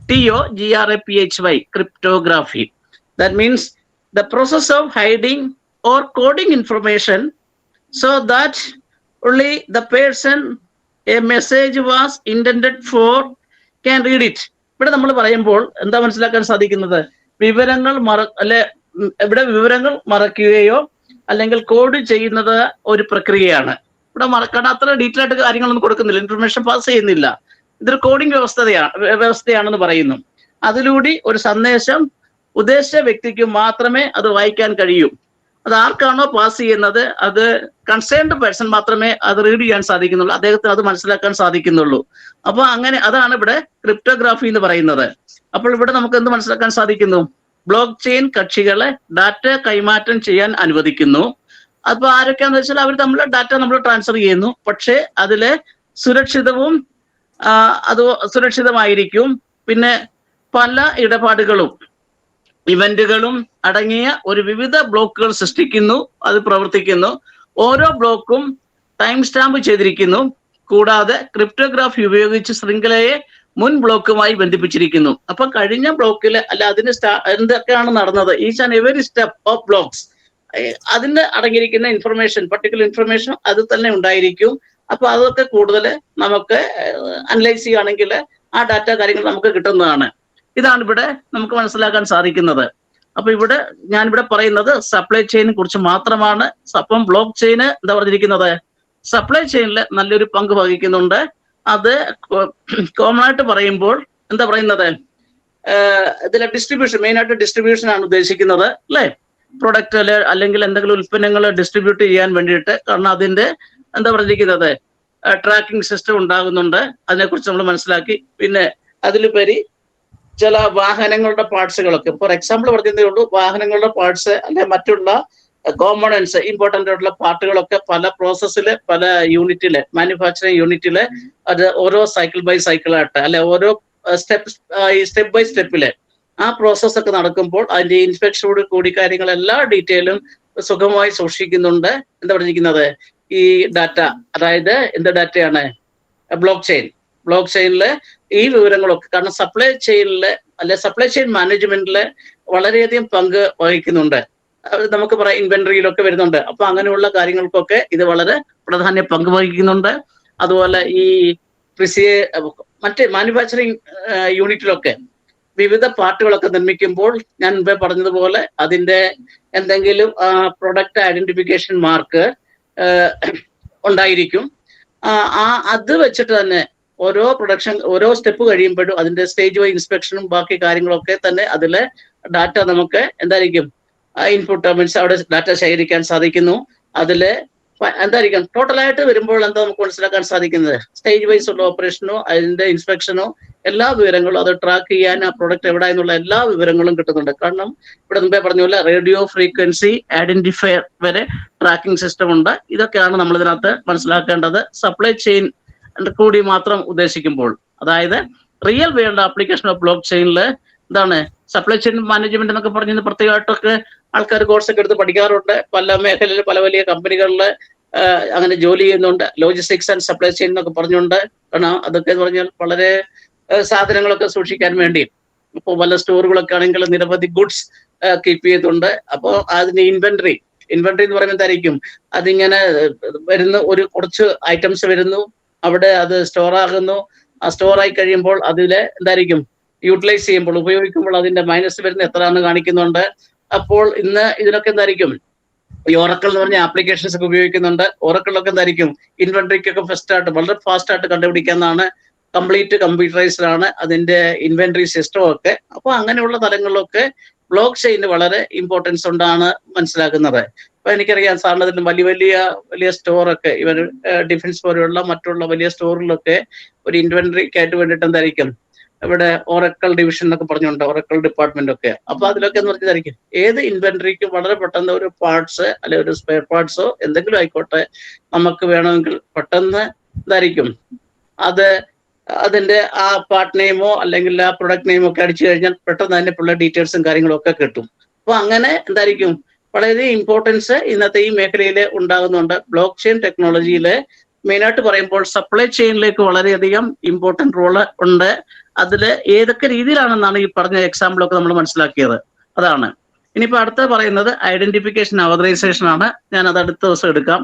CRYPTOGRAPHY, cryptography. That means the process of hiding or coding information so that only the person a message was intended for can read it. ഇവിടെ നമ്മൾ പറയുമ്പോൾ എന്താ മനസ്സിലാക്കാൻ സാധിക്കുന്നത്, വിവരങ്ങൾ ഇവിടെ വിവരങ്ങൾ മറയ്ക്കുകയോ അല്ലെങ്കിൽ കോഡ് ചെയ്യുന്നത് ഒരു പ്രക്രിയയാണ്. ഇവിടെ മറക്കാൻ അത്ര ഡീറ്റെയിൽ ആയിട്ട് കാര്യങ്ങളൊന്നും കൊടുക്കുന്നില്ല, ഇൻഫർമേഷൻ പാസ് ചെയ്യുന്നില്ല. ഇതൊരു കോഡിംഗ് വ്യവസ്ഥയാണെന്ന് പറയുന്നു. അതിലൂടെ ഒരു സന്ദേശം ഉദ്ദേശിച്ച വ്യക്തിക്ക് മാത്രമേ അത് വായിക്കാൻ കഴിയൂ. അത് ആർക്കാണോ പാസ് ചെയ്യുന്നത് അത് കൺസേൺഡ് പേഴ്സൺ മാത്രമേ അത് റീഡ് ചെയ്യാൻ സാധിക്കുന്നുള്ളൂ, അദ്ദേഹത്തിന് അത് മനസ്സിലാക്കാൻ സാധിക്കുന്നുള്ളൂ. അപ്പൊ അങ്ങനെ അതാണ് ഇവിടെ ക്രിപ്റ്റോഗ്രാഫി എന്ന് പറയുന്നത്. അപ്പോൾ ഇവിടെ നമുക്ക് എന്ത് മനസ്സിലാക്കാൻ സാധിക്കുന്നു? ബ്ലോക്ക് ചെയിൻ കക്ഷികളെ ഡാറ്റ കൈമാറ്റം ചെയ്യാൻ അനുവദിക്കുന്നു. അപ്പൊ ആരൊക്കെയാന്ന് വെച്ചാൽ അവർ തമ്മിൽ ഡാറ്റ നമ്മൾ ട്രാൻസ്ഫർ ചെയ്യുന്നു, പക്ഷേ അതിലെ സുരക്ഷിതവും അത് സുരക്ഷിതമായിരിക്കും. പിന്നെ പല ഇടപാടുകളും ഇവന്റുകളും അടങ്ങിയ ഒരു വിവിധ ബ്ലോക്കുകൾ സൃഷ്ടിക്കുന്നു, അത് പ്രവർത്തിക്കുന്നു. ഓരോ ബ്ലോക്കും ടൈം സ്റ്റാമ്പ് ചെയ്തിരിക്കുന്നു. കൂടാതെ ക്രിപ്റ്റോഗ്രാഫി ഉപയോഗിച്ച് ശൃംഖലയെ മുൻ ബ്ലോക്കുമായി ബന്ധിപ്പിച്ചിരിക്കുന്നു. അപ്പൊ കഴിഞ്ഞ ബ്ലോക്കിൽ അല്ല അതിന് എന്തൊക്കെയാണ് നടന്നത്, each and every step of blocks അതിന് അടങ്ങിയിരിക്കുന്ന ഇൻഫർമേഷൻ, പർട്ടിക്കുലർ ഇൻഫർമേഷൻ അത് തന്നെ ഉണ്ടായിരിക്കും. അപ്പൊ അതൊക്കെ കൂടുതൽ നമുക്ക് അനലൈസ് ചെയ്യുകയാണെങ്കിൽ ആ ഡാറ്റ കാര്യങ്ങൾ നമുക്ക് കിട്ടുന്നതാണ്. ഇതാണ് ഇവിടെ നമുക്ക് മനസ്സിലാക്കാൻ സാധിക്കുന്നത്. അപ്പൊ ഇവിടെ ഞാനിവിടെ പറയുന്നത് സപ്ലൈ ചെയിനെ കുറിച്ച് മാത്രമാണ്. അപ്പം ബ്ലോക്ക് ചെയിന് എന്താ പറഞ്ഞിരിക്കുന്നത്, സപ്ലൈ ചെയിനിൽ നല്ലൊരു പങ്ക് വഹിക്കുന്നുണ്ട്. അത് കോമൺ ആയിട്ട് പറയുമ്പോൾ എന്താ പറയുന്നത്, ഇതിലെ ഡിസ്ട്രിബ്യൂഷൻ, മെയിൻ ആയിട്ട് ഡിസ്ട്രിബ്യൂഷൻ ആണ് ഉദ്ദേശിക്കുന്നത് അല്ലെ. പ്രൊഡക്റ്റ് അല്ലെങ്കിൽ എന്തെങ്കിലും ഉൽപ്പന്നങ്ങൾ ഡിസ്ട്രിബ്യൂട്ട് ചെയ്യാൻ വേണ്ടിയിട്ട്, കാരണം അതിന്റെ എന്താ പറഞ്ഞിരിക്കുന്നത് ട്രാക്കിംഗ് സിസ്റ്റം ഉണ്ടാകുന്നുണ്ട്, അതിനെക്കുറിച്ച് നമ്മൾ മനസ്സിലാക്കി. പിന്നെ അതിലുപരി ചില വാഹനങ്ങളുടെ പാർട്സുകളൊക്കെ, ഫോർ എക്സാമ്പിൾ പറഞ്ഞതേ ഉള്ളൂ, വാഹനങ്ങളുടെ പാർട്സ് അല്ലെ മറ്റുള്ള കോമ്പണൻസ്, ഇമ്പോർട്ടൻ്റ് ആയിട്ടുള്ള പാർട്ടുകളൊക്കെ പല പ്രോസസ്സില് പല യൂണിറ്റില് മാനുഫാക്ചറിങ് യൂണിറ്റില് അത് ഓരോ സൈക്കിൾ ബൈ സൈക്കിൾ ആയിട്ട് അല്ലെ ഓരോ സ്റ്റെപ്പ് ബൈ സ്റ്റെപ്പില് ആ പ്രോസസ് ഒക്കെ നടക്കുമ്പോൾ അതിന്റെ ഇൻസ്പെക്ഷനോട് കൂടി കാര്യങ്ങൾ എല്ലാ ഡീറ്റെയിലും സുഗമമായി സൂക്ഷിക്കുന്നുണ്ട്. എന്താ പറഞ്ഞിരിക്കുന്നത് ഈ ഡാറ്റ, അതായത് എന്ത് ഡാറ്റയാണ്, ബ്ലോക്ക് ചെയിനില് ഈ വിവരങ്ങളൊക്കെ, കാരണം സപ്ലൈ ചെയിനിലെ അല്ലെ സപ്ലൈ ചെയിൻ മാനേജ്മെന്റിൽ വളരെയധികം പങ്ക് വഹിക്കുന്നുണ്ട്. അത് നമുക്ക് പറയാം ഇൻവെന്ററിയിലൊക്കെ വരുന്നുണ്ട്. അപ്പൊ അങ്ങനെയുള്ള കാര്യങ്ങൾക്കൊക്കെ ഇത് വളരെ പ്രധാന പങ്ക് വഹിക്കുന്നുണ്ട്. അതുപോലെ ഈ കൃഷിയെ മറ്റ് മാനുഫാക്ചറിങ് യൂണിറ്റിലൊക്കെ വിവിധ പാർട്ടുകളൊക്കെ നിർമ്മിക്കുമ്പോൾ ഞാൻ മുമ്പേ പറഞ്ഞതുപോലെ അതിന്റെ എന്തെങ്കിലും പ്രൊഡക്റ്റ് ഐഡന്റിഫിക്കേഷൻ മാർക്ക് ഉണ്ടായിരിക്കും. അത് വെച്ചിട്ട് തന്നെ ഓരോ സ്റ്റെപ്പ് കഴിയുമ്പോഴും അതിന്റെ സ്റ്റേജ് വൈസ് ഇൻസ്പെക്ഷനും ബാക്കി കാര്യങ്ങളൊക്കെ തന്നെ അതിലെ ഡാറ്റ നമുക്ക് എന്തായിരിക്കും ഇൻപുട്ട് മീൻസ് അവിടെ ഡാറ്റ ശേഖരിക്കാൻ സാധിക്കുന്നു. അതില് എന്തായിരിക്കും ടോട്ടലായിട്ട് വരുമ്പോൾ എന്താ നമുക്ക് മനസ്സിലാക്കാൻ സാധിക്കുന്നത്, സ്റ്റേജ് വൈസ് ഉള്ള ഓപ്പറേഷനോ അതിന്റെ ഇൻസ്പെക്ഷനോ എല്ലാ വിവരങ്ങളും അത് ട്രാക്ക് ചെയ്യാൻ ആ പ്രൊഡക്റ്റ് എവിടെ എന്നുള്ള എല്ലാ വിവരങ്ങളും കിട്ടുന്നുണ്ട്. കാരണം ഇവിടെ മുമ്പേ പറഞ്ഞ പോലെ റേഡിയോ ഫ്രീക്വൻസി ഐഡന്റിഫയർ വരെ ട്രാക്കിംഗ് സിസ്റ്റം ഉണ്ട്. ഇതൊക്കെയാണ് നമ്മൾ ഇതിനകത്ത് മനസ്സിലാക്കേണ്ടത്. സപ്ലൈ ചെയിൻ കൂടി മാത്രം ഉദ്ദേശിക്കുമ്പോൾ, അതായത് real world application of block ചെയിനിൽ എന്താണ് സപ്ലൈ ചെയിൻ മാനേജ്മെന്റ് എന്നൊക്കെ പറഞ്ഞ് പ്രത്യേകമായിട്ടൊക്കെ ആൾക്കാർ കോഴ്സൊക്കെ എടുത്ത് പഠിക്കാറുണ്ട്. പല മേഖലയിൽ പല വലിയ കമ്പനികളിൽ അങ്ങനെ ജോലി ചെയ്യുന്നുണ്ട്. ലോജിസ്റ്റിക്സ് ആൻഡ് സപ്ലൈ ചെയിൻ എന്നൊക്കെ പറഞ്ഞുകൊണ്ട്, കാരണം അതൊക്കെ എന്ന് പറഞ്ഞാൽ വളരെ സാധനങ്ങളൊക്കെ സൂക്ഷിക്കാൻ വേണ്ടി ഇപ്പോൾ പല സ്റ്റോറുകളൊക്കെ ആണെങ്കിൽ നിരവധി ഗുഡ്സ് കീപ്പ് ചെയ്തുണ്ട്. അപ്പോൾ അതിന്റെ ഇൻവെന്ററി എന്ന് പറയുന്നത് എന്തായിരിക്കും, അതിങ്ങനെ വരുന്ന കുറച്ച് ഐറ്റംസ് വരുന്നു, അവിടെ അത് സ്റ്റോർ ആകുന്നു. ആ സ്റ്റോർ ആയി കഴിയുമ്പോൾ അതിലെ എന്തായിരിക്കും യൂട്ടിലൈസ് ചെയ്യുമ്പോൾ ഉപയോഗിക്കുമ്പോൾ അതിന്റെ മൈനസ് വരുന്ന എത്രയാണെന്ന് കാണിക്കുന്നുണ്ട്. അപ്പോൾ ഇന്ന് ഇതിനൊക്കെ എന്തായിരിക്കും ഈ ഒറക്കിൾ എന്ന് പറഞ്ഞ ആപ്ലിക്കേഷൻസ് ഒക്കെ ഉപയോഗിക്കുന്നുണ്ട്. ഒറക്കിളൊക്കെ എന്തായിരിക്കും ഇൻവെന്ററിക്കൊക്കെ വളരെ ഫാസ്റ്റ് ആയിട്ട് കണ്ടുപിടിക്കാന്നാണ്. കംപ്ലീറ്റ് കമ്പ്യൂട്ടറൈസ്ഡ് ആണ് അതിന്റെ ഇൻവെന്ററി സിസ്റ്റം ഒക്കെ. അപ്പൊ അങ്ങനെയുള്ള തലങ്ങളിലൊക്കെ ബ്ലോക്ക് ചെയിന് വളരെ ഇമ്പോർട്ടൻസ് ഉണ്ടാണ് മനസ്സിലാക്കുന്നത്. അപ്പൊ എനിക്കറിയാം സാറിന് അതിന് വലിയ സ്റ്റോറൊക്കെ ഇവർ ഡിഫൻസ് പോലെയുള്ള മറ്റുള്ള വലിയ സ്റ്റോറിലൊക്കെ ഒരു ഇൻവെന്ററിക്കായിട്ട് വേണ്ടിയിട്ട് എന്തായിരിക്കും ഇവിടെ ഓറക്കിൾ ഡിവിഷൻ എന്നൊക്കെ പറഞ്ഞുകൊണ്ട് ഓറക്കിൾ ഡിപ്പാർട്ട്മെന്റ് ഒക്കെ. അപ്പൊ അതിലൊക്കെ എന്ന് പറഞ്ഞതായിരിക്കും ഏത് ഇൻവെന്ററിക്കും വളരെ പെട്ടെന്ന് ഒരു പാർട്സ് അല്ലെ ഒരു സ്പെയർ പാർട്സോ എന്തെങ്കിലും ആയിക്കോട്ടെ നമുക്ക് വേണമെങ്കിൽ പെട്ടെന്ന് എന്തായിരിക്കും അതിന്റെ ആ പാർട്ട് നെയിമോ അല്ലെങ്കിൽ ആ പ്രൊഡക്റ്റ് നെയിമോ ഒക്കെ അടിച്ചു കഴിഞ്ഞാൽ പെട്ടെന്ന് അതിന്റെ ഉള്ള ഡീറ്റെയിൽസും കാര്യങ്ങളും ഒക്കെ കിട്ടും. അപ്പൊ അങ്ങനെ എന്തായിരിക്കും വളരെ ഇമ്പോർട്ടൻസ് ഇന്നത്തെ ഈ മേഖലയിൽ ഉണ്ടാകുന്നുണ്ട്. ബ്ലോക്ക് ചെയിൻ ടെക്നോളജിയില് മെയിനായിട്ട് പറയുമ്പോൾ സപ്ലൈ ചെയിനിലേക്ക് വളരെയധികം ഇമ്പോർട്ടന്റ് റോള് ഉണ്ട്. അതില് ഏതൊക്കെ രീതിയിലാണെന്നാണ് ഈ പറഞ്ഞ എക്സാമ്പിളൊക്കെ നമ്മൾ മനസ്സിലാക്കിയത്. അതാണ് ഇനിയിപ്പോ അടുത്ത പറയുന്നത് ഐഡന്റിഫിക്കേഷൻ ഓതറൈസേഷൻ ആണ്. ഞാൻ അത് അടുത്ത ദിവസം എടുക്കാം.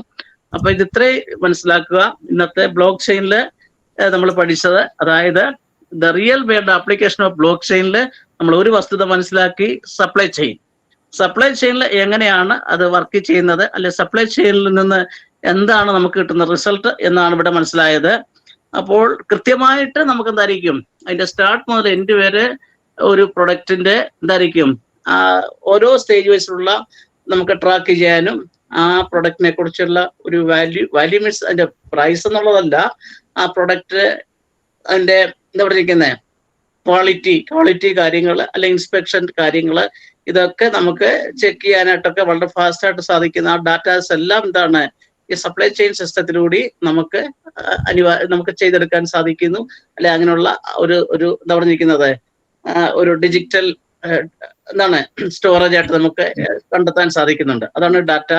അപ്പൊ ഇത് ഇത്രയും മനസ്സിലാക്കുക. ഇന്നത്തെ ബ്ലോക്ക് ചെയിനില് നമ്മൾ പഠിച്ചത്, അതായത് the real world application of block ചെയിനിൽ നമ്മൾ ഒരു വസ്തുത മനസ്സിലാക്കി, സപ്ലൈ ചെയിനിൽ എങ്ങനെയാണ് അത് വർക്ക് ചെയ്യുന്നത്, അല്ലെ സപ്ലൈ ചെയിനിൽ നിന്ന് എന്താണ് നമുക്ക് കിട്ടുന്ന റിസൾട്ട് എന്നാണ് ഇവിടെ മനസ്സിലായത്. അപ്പോൾ കൃത്യമായിട്ട് നമുക്ക് എന്തായിരിക്കും അതിന്റെ സ്റ്റാർട്ട് മുതൽ എൻഡ് വരെ ഒരു പ്രൊഡക്റ്റിന്റെ എന്തായിരിക്കും ഓരോ സ്റ്റേജ് വൈസിലുള്ള നമുക്ക് ട്രാക്ക് ചെയ്യാനും ആ പ്രൊഡക്റ്റിനെ കുറിച്ചുള്ള ഒരു വാല്യൂ മീൻസ് അതിന്റെ പ്രൈസ് എന്നുള്ളതല്ല, ആ പ്രൊഡക്റ്റ് അതിന്റെ എന്താ പറഞ്ഞിരിക്കുന്നത് ക്വാളിറ്റി കാര്യങ്ങൾ അല്ലെ ഇൻസ്പെക്ഷൻ കാര്യങ്ങൾ ഇതൊക്കെ നമുക്ക് ചെക്ക് ചെയ്യാനായിട്ടൊക്കെ വളരെ ഫാസ്റ്റ് ആയിട്ട് സാധിക്കുന്ന ആ ഡാറ്റാസ് എല്ലാം എന്താണ് ഈ സപ്ലൈ ചെയിൻ സിസ്റ്റത്തിലൂടെ നമുക്ക് ചെയ്തെടുക്കാൻ സാധിക്കുന്നു. അല്ലെ അങ്ങനെയുള്ള ഒരു എന്താ പറഞ്ഞിരിക്കുന്നത് ഒരു ഡിജിറ്റൽ സ്റ്റോറേജ് ആയിട്ട് നമുക്ക് കണ്ടെത്താൻ സാധിക്കുന്നുണ്ട്. അതാണ് ഡാറ്റ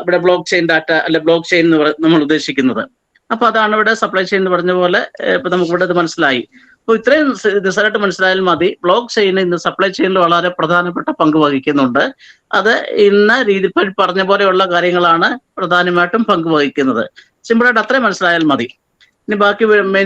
ഇവിടെ ബ്ലോക്ക് ചെയിൻ ഡാറ്റ അല്ലെ ബ്ലോക്ക് ചെയിൻ എന്ന് നമ്മൾ ഉദ്ദേശിക്കുന്നത്. അപ്പൊ അതാണ് ഇവിടെ സപ്ലൈ ചെയിൻ എന്ന് പറഞ്ഞ പോലെ ഇപ്പൊ നമുക്ക് ഇവിടെ ഇത് മനസ്സിലായി. അപ്പൊ ഇത്രയും റിസൾട്ട് മനസ്സിലായാൽ മതി. ബ്ലോക്ക് ചെയിൻ ഇന്ന് സപ്ലൈ ചെയിനിൽ വളരെ പ്രധാനപ്പെട്ട പങ്ക് വഹിക്കുന്നുണ്ട്. അത് ഇന്ന രീതി പറഞ്ഞ പോലെയുള്ള കാര്യങ്ങളാണ് പ്രധാനമായിട്ടും പങ്ക് വഹിക്കുന്നത്. സിമ്പിളായിട്ട് അത്രയും മനസ്സിലായാൽ മതി. ഇനി ബാക്കി